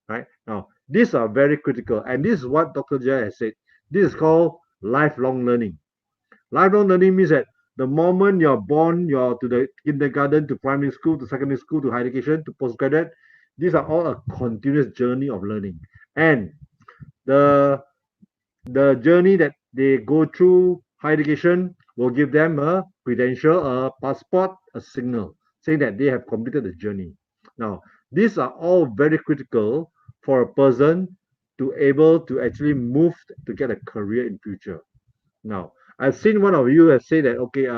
right? Now, these are very critical, and this is what Dr. Jay has said. This is called lifelong learning. Lifelong learning means that the moment you're born, you're to the kindergarten, to primary school, to secondary school, to higher education, to postgraduate, these are all a continuous journey of learning. And the the journey that they go through higher education will give them a credential, a passport, a signal saying that they have completed the journey. Now, these are all very critical for a person to able to actually move to get a career in future. Now, I've seen one of you have said that okay,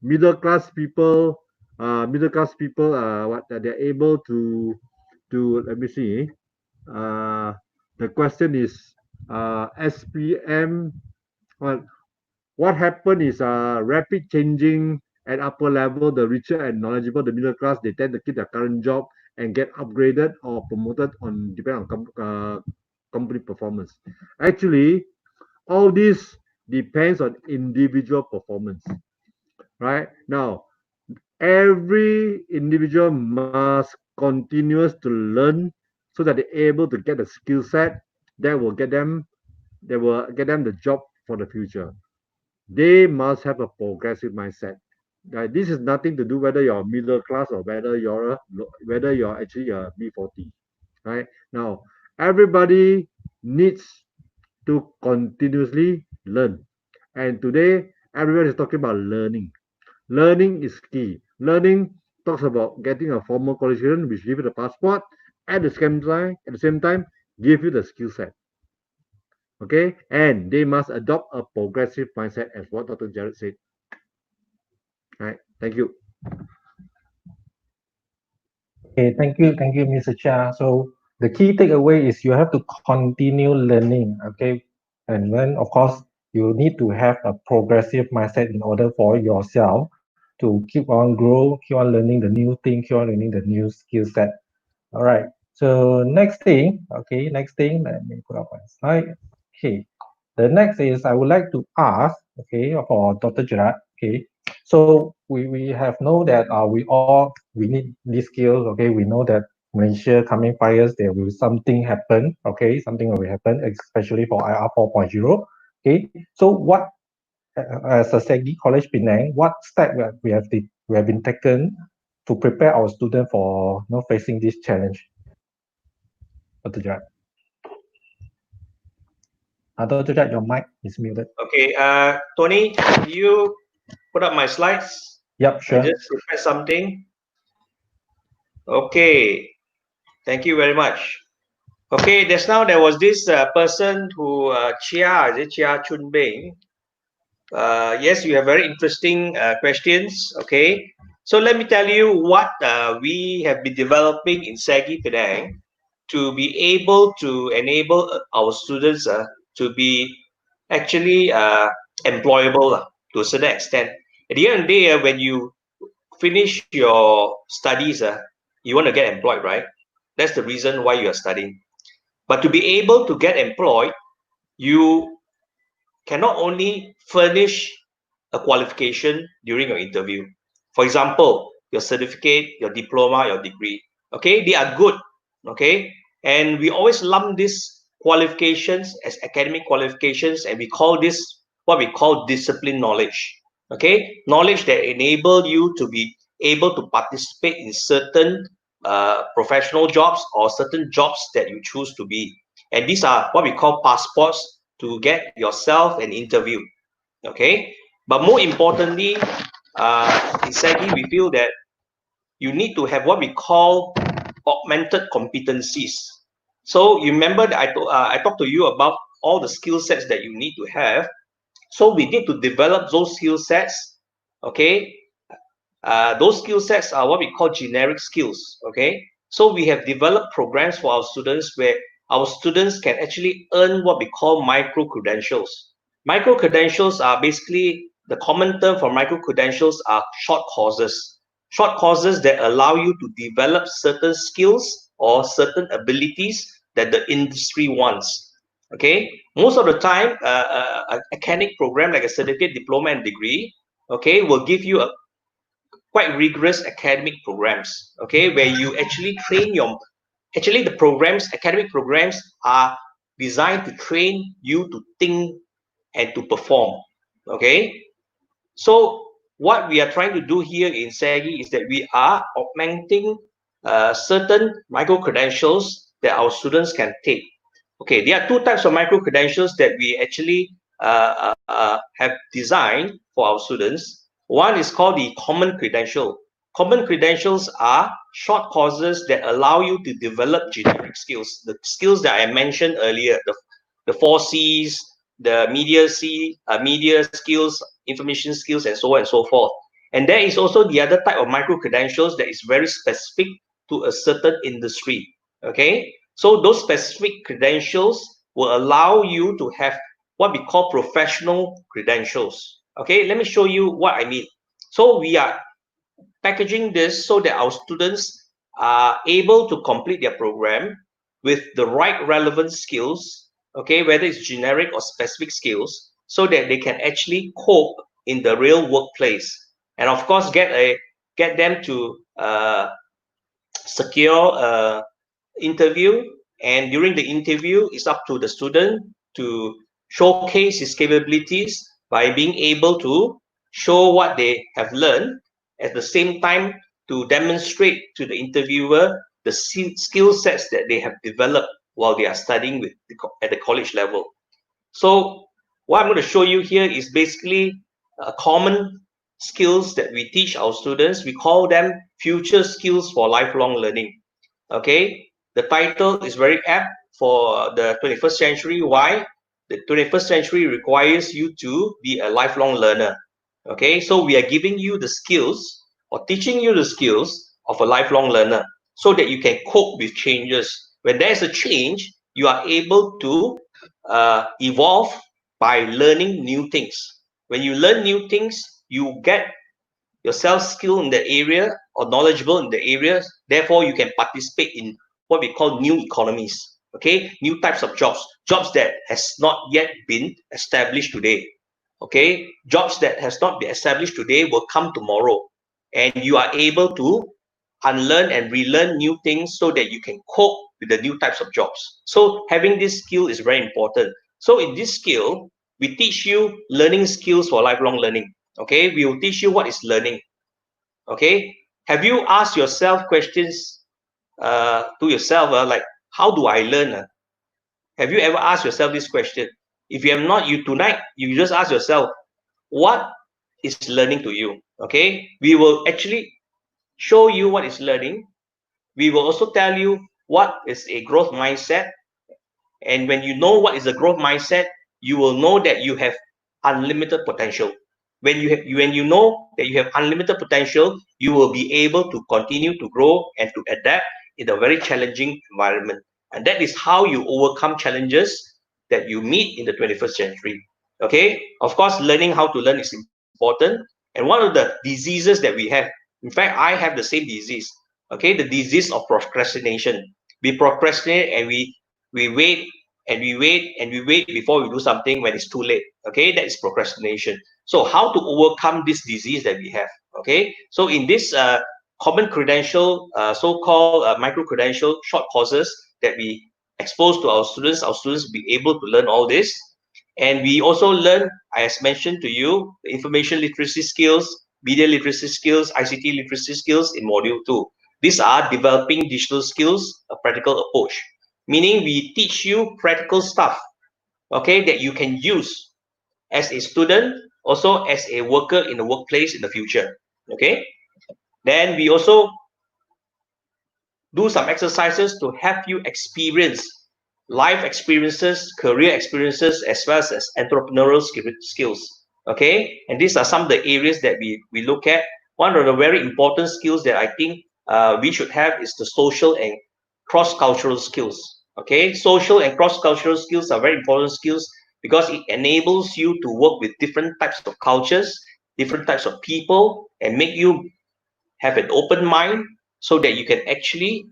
middle class people, what they're able to let me see. Uh, the question is SPM. Well, what happened is rapid changing at upper level. The richer and knowledgeable, the middle class, they tend to keep their current job and get upgraded or promoted on depending on company performance. Actually, all this depends on individual performance, right? Now, every individual must continuous to learn so that they're able to get a skill set that will get them the job for the future. They must have a progressive mindset. Right? This is nothing to do whether you're middle class or whether you're actually a B40. Right? Now, everybody needs to continuously learn. And today, everyone is talking about learning. Learning is key. Learning talks about getting a formal qualification, which give you the passport. At the same time, give you the skill set. Okay, and they must adopt a progressive mindset, as what Dr. Jared said. All right, thank you. Okay, thank you, Mr. Chia. So the key takeaway is you have to continue learning, okay? And then, of course, you need to have a progressive mindset in order for yourself to keep on grow, keep on learning the new thing, keep on learning the new skill set. All right. So next thing, okay, next thing, let me put up my slide. Okay. The next is I would like to ask, okay, for Dr. Gerard, okay. So we have know that we need these skills, okay. We know that Malaysia coming 5 years there will something happen, okay, something will happen, especially for IR 4.0, okay. So what as a SEGI College Penang, what step we have been taken to prepare our student for facing this challenge, Dr. Gerard? Dr. Jack, your mic is muted. Okay, Tony, you put up my slides. Yep, sure. I just prepared something. Okay, thank you very much. Okay, just now there was this person who Chia Chun Bing. Yes, you have very interesting questions. Okay, so let me tell you what we have been developing in SEGI Penang to be able to enable our students to be actually employable to a certain extent. At the end of the day, when you finish your studies, you want to get employed, right? That's the reason why you are studying. But to be able to get employed, you cannot only furnish a qualification during your interview. For example, your certificate, your diploma, your degree. Okay, they are good. Okay, and we always lump these qualifications as academic qualifications, and we call this what we call discipline knowledge. Okay, knowledge that enable you to be able to participate in certain professional jobs or certain jobs that you choose to be. And these are what we call passports to get yourself an interview. Okay, but more importantly, in SEGI, we feel that you need to have what we call augmented competencies. So you remember that I talked to you about all the skill sets that you need to have. So we need to develop those skill sets. Okay, those skill sets are what we call generic skills. Okay, so we have developed programs for our students where our students can actually earn what we call micro credentials. Micro credentials are basically the common term for micro credentials are short courses. Short courses that allow you to develop certain skills or certain abilities that the industry wants. Okay, most of the time, an academic program like a certificate, diploma, and degree, okay, will give you a quite rigorous academic programs, okay, where you actually train your, actually the programs, academic programs are designed to train you to think and to perform, okay. So what we are trying to do here in SEGI is that we are augmenting certain micro credentials that our students can take. Okay, there are two types of micro credentials that we actually have designed for our students. One is called the common credential. Common credentials are short courses that allow you to develop generic skills, the skills that I mentioned earlier, the 4Cs, the media skills, information skills, and so on and so forth. And there is also the other type of micro credentials that is very specific to a certain industry. Okay, so those specific credentials will allow you to have what we call professional credentials. Okay, let me show you what I mean. So we are packaging this so that our students are able to complete their program with the right relevant skills, okay, whether it's generic or specific skills, so that they can actually cope in the real workplace, and of course get them to secure a interview. And during the interview, it's up to the student to showcase his capabilities by being able to show what they have learned, at the same time to demonstrate to the interviewer the skill sets that they have developed while they are studying at the college level. So what I'm going to show you here is basically common skills that we teach our students. We call them future skills for lifelong learning. Okay, the title is very apt for the 21st century. Why? The 21st century requires you to be a lifelong learner. Okay, so we are giving you the skills or teaching you the skills of a lifelong learner so that you can cope with changes. When there's a change, you are able to evolve by learning new things. When you learn new things, you get yourself skilled in the area or knowledgeable in the areas. Therefore, you can participate in what we call new economies. Okay, new types of jobs that has not yet been established today. Okay, jobs that has not been established today will come tomorrow, and you are able to unlearn and relearn new things so that you can cope with the new types of jobs. So having this skill is very important. So in this skill, we teach you learning skills for lifelong learning. Okay, we will teach you what is learning. Okay, have you asked yourself questions to yourself like, how do I learn? Have you ever asked yourself this question? If you have not, you tonight, you just ask yourself, what is learning to you? Okay, we will actually show you what is learning. We will also tell you what is a growth mindset. And when you know what is a growth mindset, you will know that you have unlimited potential. When you know that you have unlimited potential, you will be able to continue to grow and to adapt in a very challenging environment. And that is how you overcome challenges that you meet in the 21st century. Okay, of course, learning how to learn is important. And one of the diseases that we have, in fact, I have the same disease. Okay, the disease of procrastination. We procrastinate and we wait and we wait and we wait before we do something when it's too late. Okay, that is procrastination. So how to overcome this disease that we have? Okay, so in this common credential, so-called micro credential short courses that we expose to our students be able to learn all this. And we also learn, as mentioned to you, the information literacy skills, media literacy skills, ICT literacy skills in module 2. These are developing digital skills, a practical approach, meaning we teach you practical stuff, okay, that you can use as a student, also as a worker in the workplace in the future. Okay, then we also do some exercises to help you experience life experiences, career experiences, as well as entrepreneurial skills. Okay, and these are some of the areas that we look at. One of the very important skills that I think we should have is the social and cross-cultural skills. Okay, social and cross-cultural skills are very important skills because it enables you to work with different types of cultures, different types of people, and make you have an open mind so that you can actually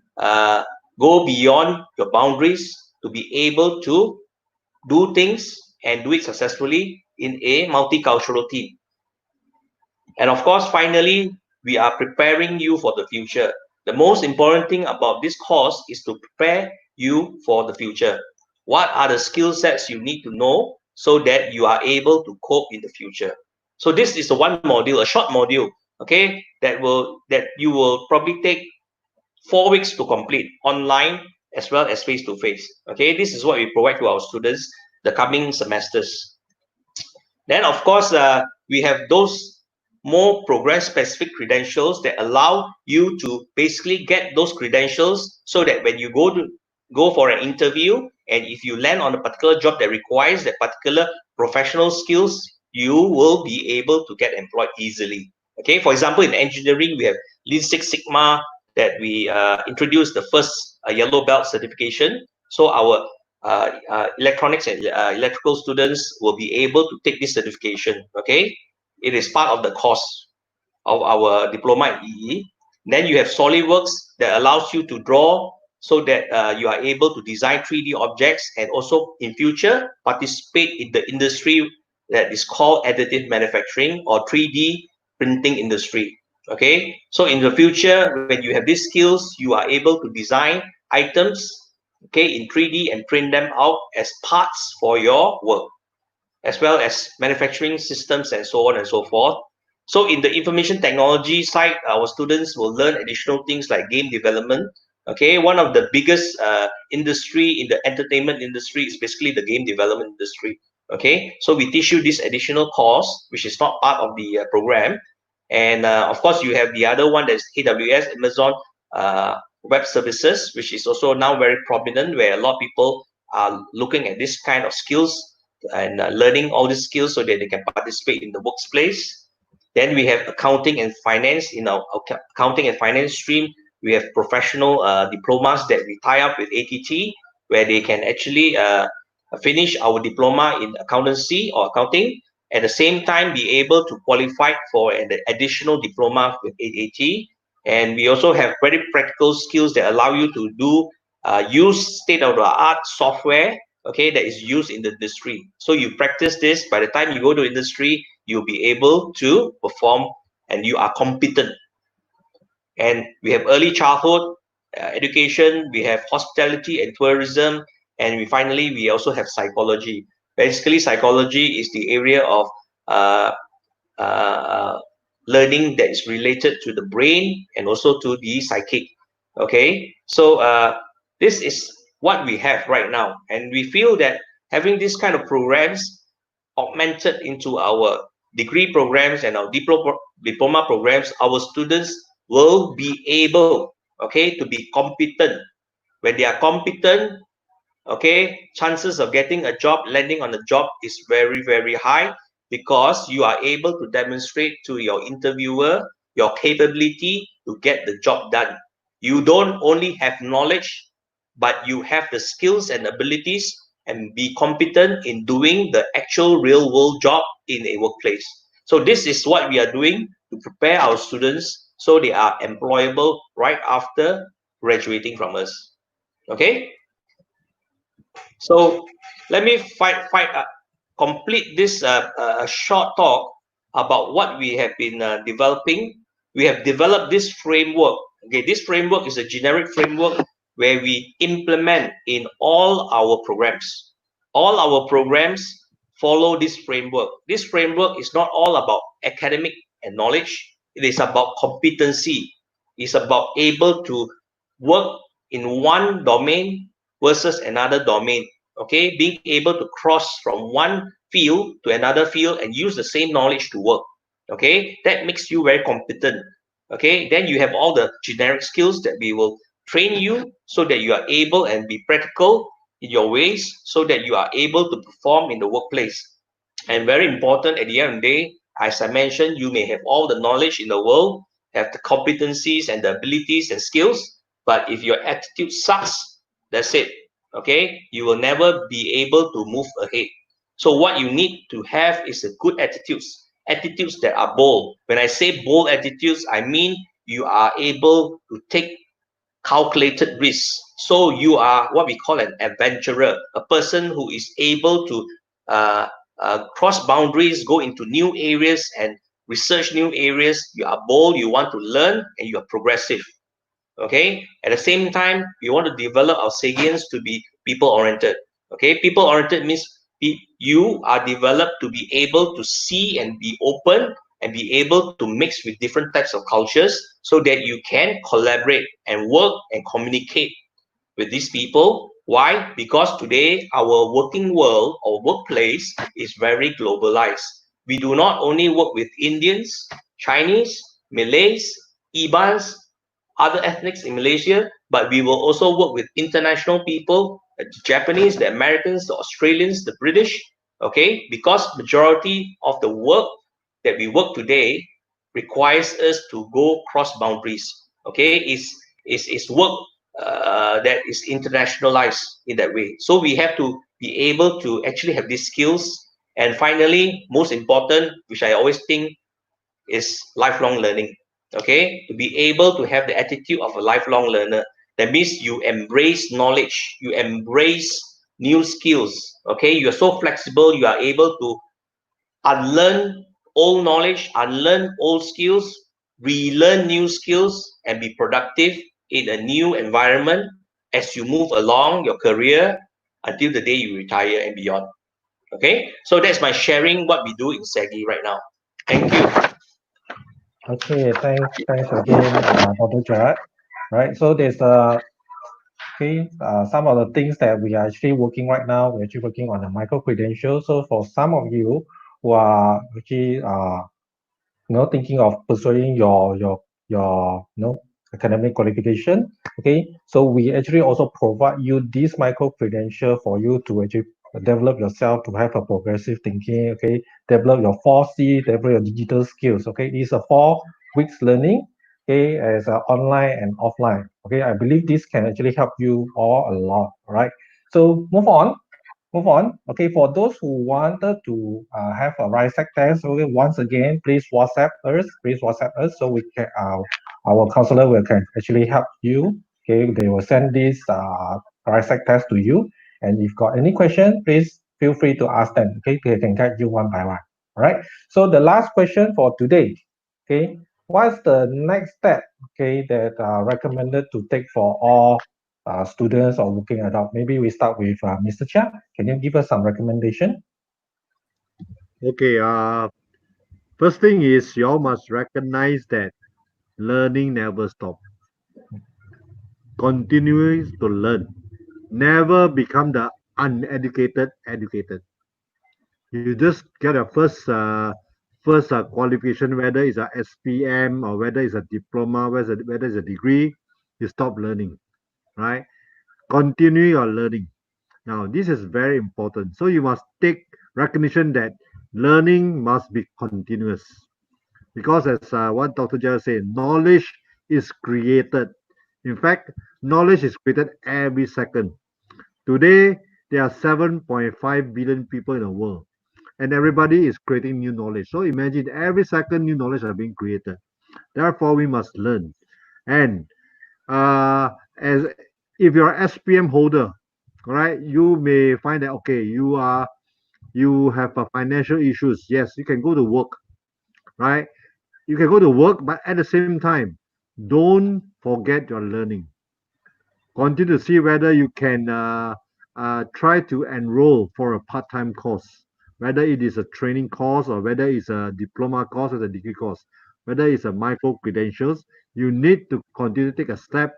go beyond your boundaries to be able to do things and do it successfully in a multicultural team. And of course, finally, we are preparing you for the future. The most important thing about this course is to prepare you for the future. What are the skill sets you need to know so that you are able to cope in the future? So this is the one module, a short module, okay, that you will probably take 4 weeks to complete, online as well as face to face. Okay, this is what we provide to our students the coming semesters. Then, of course, we have those more progress specific credentials that allow you to basically get those credentials so that when you go for an interview, and if you land on a particular job that requires that particular professional skills, you will be able to get employed easily. Okay, for example, in engineering, we have Lean Six Sigma that we introduced the first yellow belt certification. So our electronics and electrical students will be able to take this certification. Okay, it is part of the course of our diploma in EE. Then you have SolidWorks that allows you to draw so that you are able to design 3D objects and also in future participate in the industry that is called additive manufacturing or 3D printing industry. Okay, so in the future, when you have these skills, you are able to design items, okay, in 3D and print them out as parts for your work, as well as manufacturing systems and so on and so forth. So in the information technology side, our students will learn additional things like game development. Okay, one of the biggest industry in the entertainment industry is basically the game development industry. Okay, so we teach you this additional course, which is not part of the program. And of course, you have the other one that's AWS, Amazon Web Services, which is also now very prominent, where a lot of people are looking at this kind of skills and learning all these skills so that they can participate in the workplace. Then we have accounting and finance. In our accounting and finance stream, we have professional diplomas that we tie up with ATT, where they can actually finish our diploma in accountancy or accounting, at the same time be able to qualify for an additional diploma with AAT. And we also have very practical skills that allow you to do use state-of-the-art software, okay, that is used in the industry. So you practice this, by the time you go to industry, you'll be able to perform and you are competent. And we have early childhood education, we have hospitality and tourism, and we also have psychology. Basically, psychology is the area of uh, learning that is related to the brain and also to the psychic. Okay, so this is what we have right now, and we feel that having this kind of programs augmented into our degree programs and our diploma programs, our students will be able, okay, to be competent. When they are competent, okay, chances of getting a job, landing on a job is very, very high, because you are able to demonstrate to your interviewer your capability to get the job done. You don't only have knowledge, but you have the skills and abilities and be competent in doing the actual real world job in a workplace. So this is what we are doing to prepare our students so they are employable right after graduating from us. Okay. So let me complete this short talk about what we have been developing. We have developed this framework. Okay, this framework is a generic framework where we implement in all our programs. All our programs follow this framework. This framework is not all about academic and knowledge. It is about competency. It's about able to work in one domain versus another domain. Okay, being able to cross from one field to another field and use the same knowledge to work. Okay, that makes you very competent. Okay, then you have all the generic skills that we will train you so that you are able and be practical in your ways so that you are able to perform in the workplace. And very important, at the end of the day, as I mentioned, you may have all the knowledge in the world, have the competencies and the abilities and skills, but if your attitude sucks, that's it. Okay, you will never be able to move ahead. So what you need to have is a good attitudes that are bold. When I say bold attitudes, I mean you are able to take calculated risks. So you are what we call an adventurer, a person who is able to cross boundaries, go into new areas and research new areas. You are bold, you want to learn, and you are progressive. Okay, at the same time, we want to develop our salience to be people oriented. Okay, people oriented means you are developed to be able to see and be open and be able to mix with different types of cultures so that you can collaborate and work and communicate with these people. Why? Because today our working world or workplace is very globalized. We do not only work with Indians, Chinese, Malays, Ibans, other ethnics in Malaysia, but we will also work with international people, the Japanese, the Americans, the Australians, the British, okay? Because majority of the work that we work today requires us to go cross boundaries, okay? Is work that is internationalized in that way. So we have to be able to actually have these skills. And finally, most important, which I always think is lifelong learning. Okay, to be able to have the attitude of a lifelong learner. That means you embrace knowledge, you embrace new skills. Okay, you are so flexible, you are able to unlearn old knowledge, unlearn old skills, relearn new skills, and be productive in a new environment as you move along your career until the day you retire and beyond. Okay, so that's my sharing what we do in SEGI right now. Thank you. Okay, thanks again, Dr. Gerard. Right, so there's some of the things that we are actually working right now. We're actually working on the micro credentials. So for some of you who are actually thinking of pursuing your academic qualification, okay, so we actually also provide you this micro credential for you to actually develop yourself, to have a progressive thinking, okay, develop your 4C, develop your digital skills, okay. It's a 4 weeks learning, okay, as online and offline, okay. I believe this can actually help you all a lot. All right, so move on. Okay, for those who wanted to have a RISEC test, okay, once again, please WhatsApp us. Please WhatsApp us so we can our counselor will can actually help you Okay, they will send this correct test to you. And if got any question, please feel free to ask them. Okay, they can guide you one by one. All right. So the last question for today. Okay, what's the next step? Okay, that recommended to take for all students or working adult? Maybe we start with Mr. Chia. Can you give us some recommendation? Okay. First thing is you all must recognize that learning never stops. Continues to learn. Never become the uneducated educated. You just get a first qualification, whether it's a SPM or whether it's a diploma, whether it's a degree, you stop learning, right? Continue your learning. Now, this is very important. So you must take recognition that learning must be continuous. Because as what Dr. Jia said, knowledge is created. In fact, knowledge is created every second. Today, there are 7.5 billion people in the world, and everybody is creating new knowledge. So imagine every second new knowledge are being created. Therefore, we must learn. And as if you're an SPM holder, right, you may find that okay, you have a financial issues. Yes, you can go to work, right? You can go to work, but at the same time, don't forget your learning. Continue to see whether you can try to enroll for a part-time course, whether it is a training course or whether it's a diploma course or a degree course, whether it's a micro credentials. You need to continue to take a step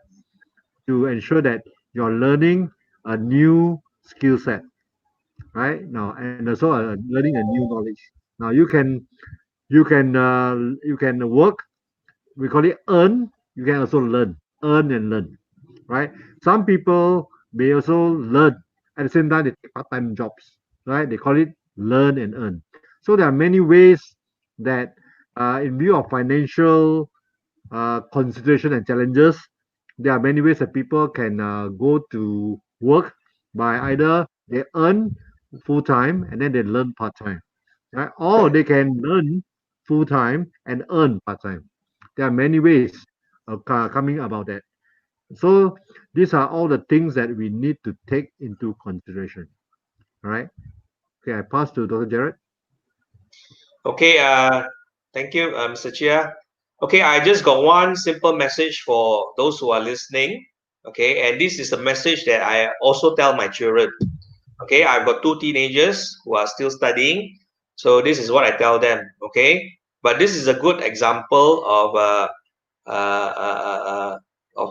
to ensure that you're learning a new skill set, right? Now, and also learning a new knowledge. Now, you can work. We call it earn. You can also earn and learn, right? Some people may also learn at the same time they take part-time jobs, right? They call it learn and earn. So there are many ways that, in view of financial consideration and challenges, there are many ways that people can go to work by either they earn full time and then they learn part time, right? Or they can learn full time and earn part time. There are many ways of coming about that. So these are all the things that we need to take into consideration. All right. Okay, I pass to Dr. Jared. Okay, thank you, Mr. Chia. Okay, I just got one simple message for those who are listening. Okay, and this is a message that I also tell my children. Okay, I've got two teenagers who are still studying. So this is what I tell them. Okay, but this is a good example of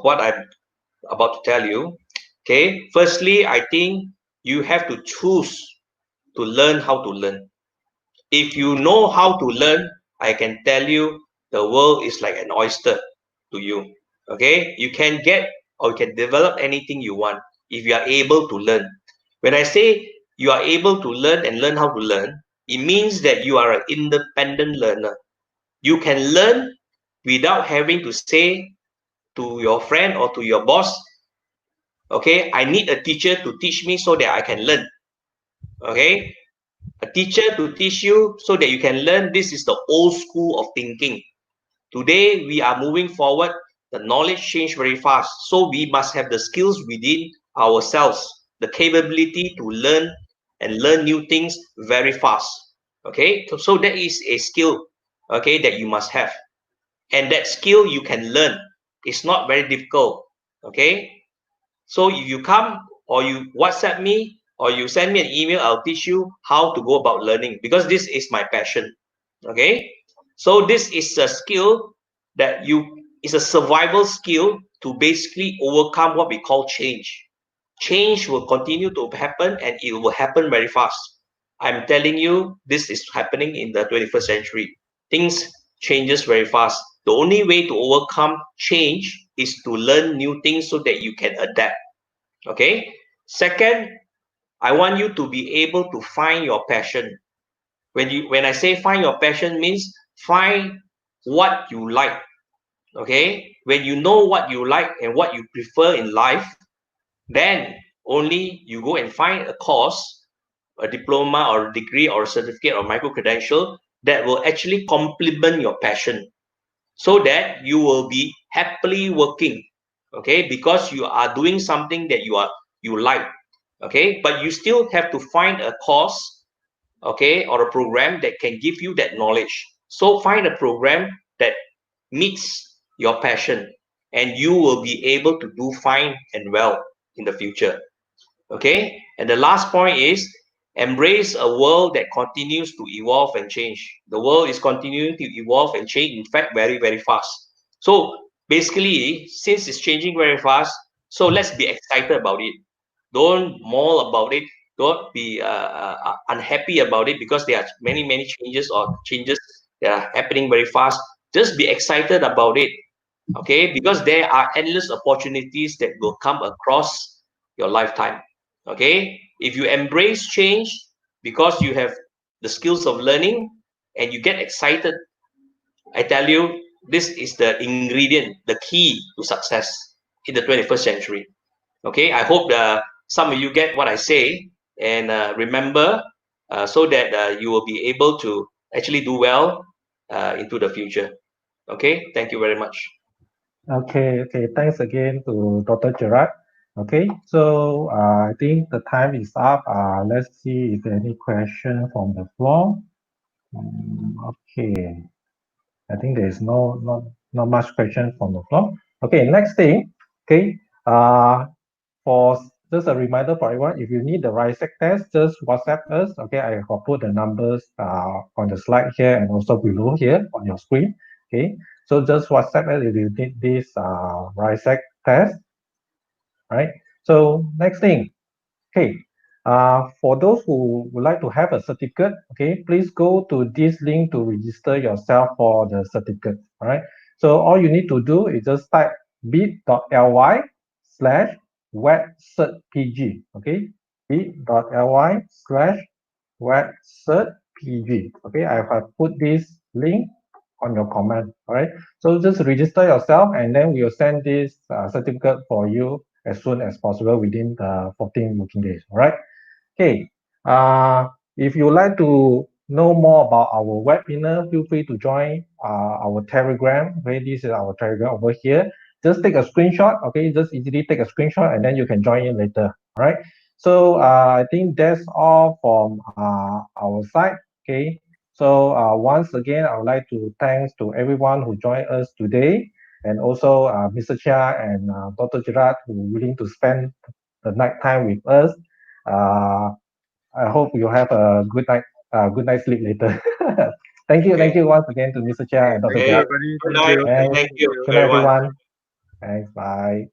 what I'm about to tell you. Okay, firstly, I think you have to choose to learn how to learn. If you know how to learn, I can tell you the world is like an oyster to you. Okay, you can get or you can develop anything you want if you are able to learn. When I say you are able to learn and learn how to learn, it means that you are an independent learner. You can learn without having to say to your friend or to your boss, okay, I need a teacher to teach me so that I can learn. Okay, a teacher to teach you so that you can learn. This is the old school of thinking. Today we are moving forward. The knowledge change very fast, so we must have the skills within ourselves, the capability to learn and learn new things very fast. Okay, so that is a skill, okay, that you must have, and that skill you can learn. It's not very difficult. Okay, so if you come or you WhatsApp me or you send me an email, I'll teach you how to go about learning, because this is my passion. Okay, so this is a skill that is a survival skill to basically overcome what we call change. Change will continue to happen and it will happen very fast. I'm telling you, this is happening in the 21st century. Things changes very fast. The only way to overcome change is to learn new things so that you can adapt. Okay, second, I want you to be able to find your passion. When I say find your passion, means find what you like. Okay, when you know what you like and what you prefer in life, then only you go and find a course, a diploma or a degree or a certificate or micro credential that will actually complement your passion, so that you will be happily working. okay, because you are doing something that you like, okay, but you still have to find a course, okay, or a program that can give you that knowledge. So find a program that meets your passion, and you will be able to do fine and well in the future. Okay, and the last point is embrace a world that continues to evolve and change. The world is continuing to evolve and change, in fact, very, very fast. So basically, since it's changing very fast, so let's be excited about it. Don't maul about it. Don't be unhappy about it, because there are many changes that are happening very fast. Just be excited about it, okay, because there are endless opportunities that will come across your lifetime. Okay, if you embrace change because you have the skills of learning and you get excited, I tell you, this is the ingredient, the key to success in the 21st century. Okay, I hope some of you get what I say, and remember, so that you will be able to actually do well into the future. Okay, thank you very much. Okay, thanks again to Dr. Gerard. Okay, so I think the time is up. Let's see if there are any question from the floor. Okay, I think there is not much question from the floor. Okay, next thing. Okay, for just a reminder for everyone, if you need the RISEC test, just WhatsApp us. Okay, I will put the numbers on the slide here and also below here on your screen. Okay, so just WhatsApp us if you need this RISEC test. Right. So next thing. Okay. For those who would like to have a certificate, okay, please go to this link to register yourself for the certificate. All right. So all you need to do is just type bit.ly/webcertpg. Okay, bit.ly/webcertpg. Okay, I have put this link on your comment. All right. So just register yourself, and then we will send this certificate for you as soon as possible within the 14 working days. All right. Okay, if you would like to know more about our webinar, feel free to join our Telegram. Okay, this is our Telegram over here. Just take a screenshot. Okay, just easily take a screenshot, and then you can join in later. All right. So I think that's all from our side. Okay. So once again, I would like to thanks to everyone who joined us today, and also Mr. Chia and Dr. Gerard, who are willing to spend the night time with us. I hope you have a good night sleep later. Thank Okay. you once again to Mr. Chia and Dr. Thank you, Gerard. everybody. Good Thank night. you. Thank you, Good night, everyone. everyone. Thanks. Bye.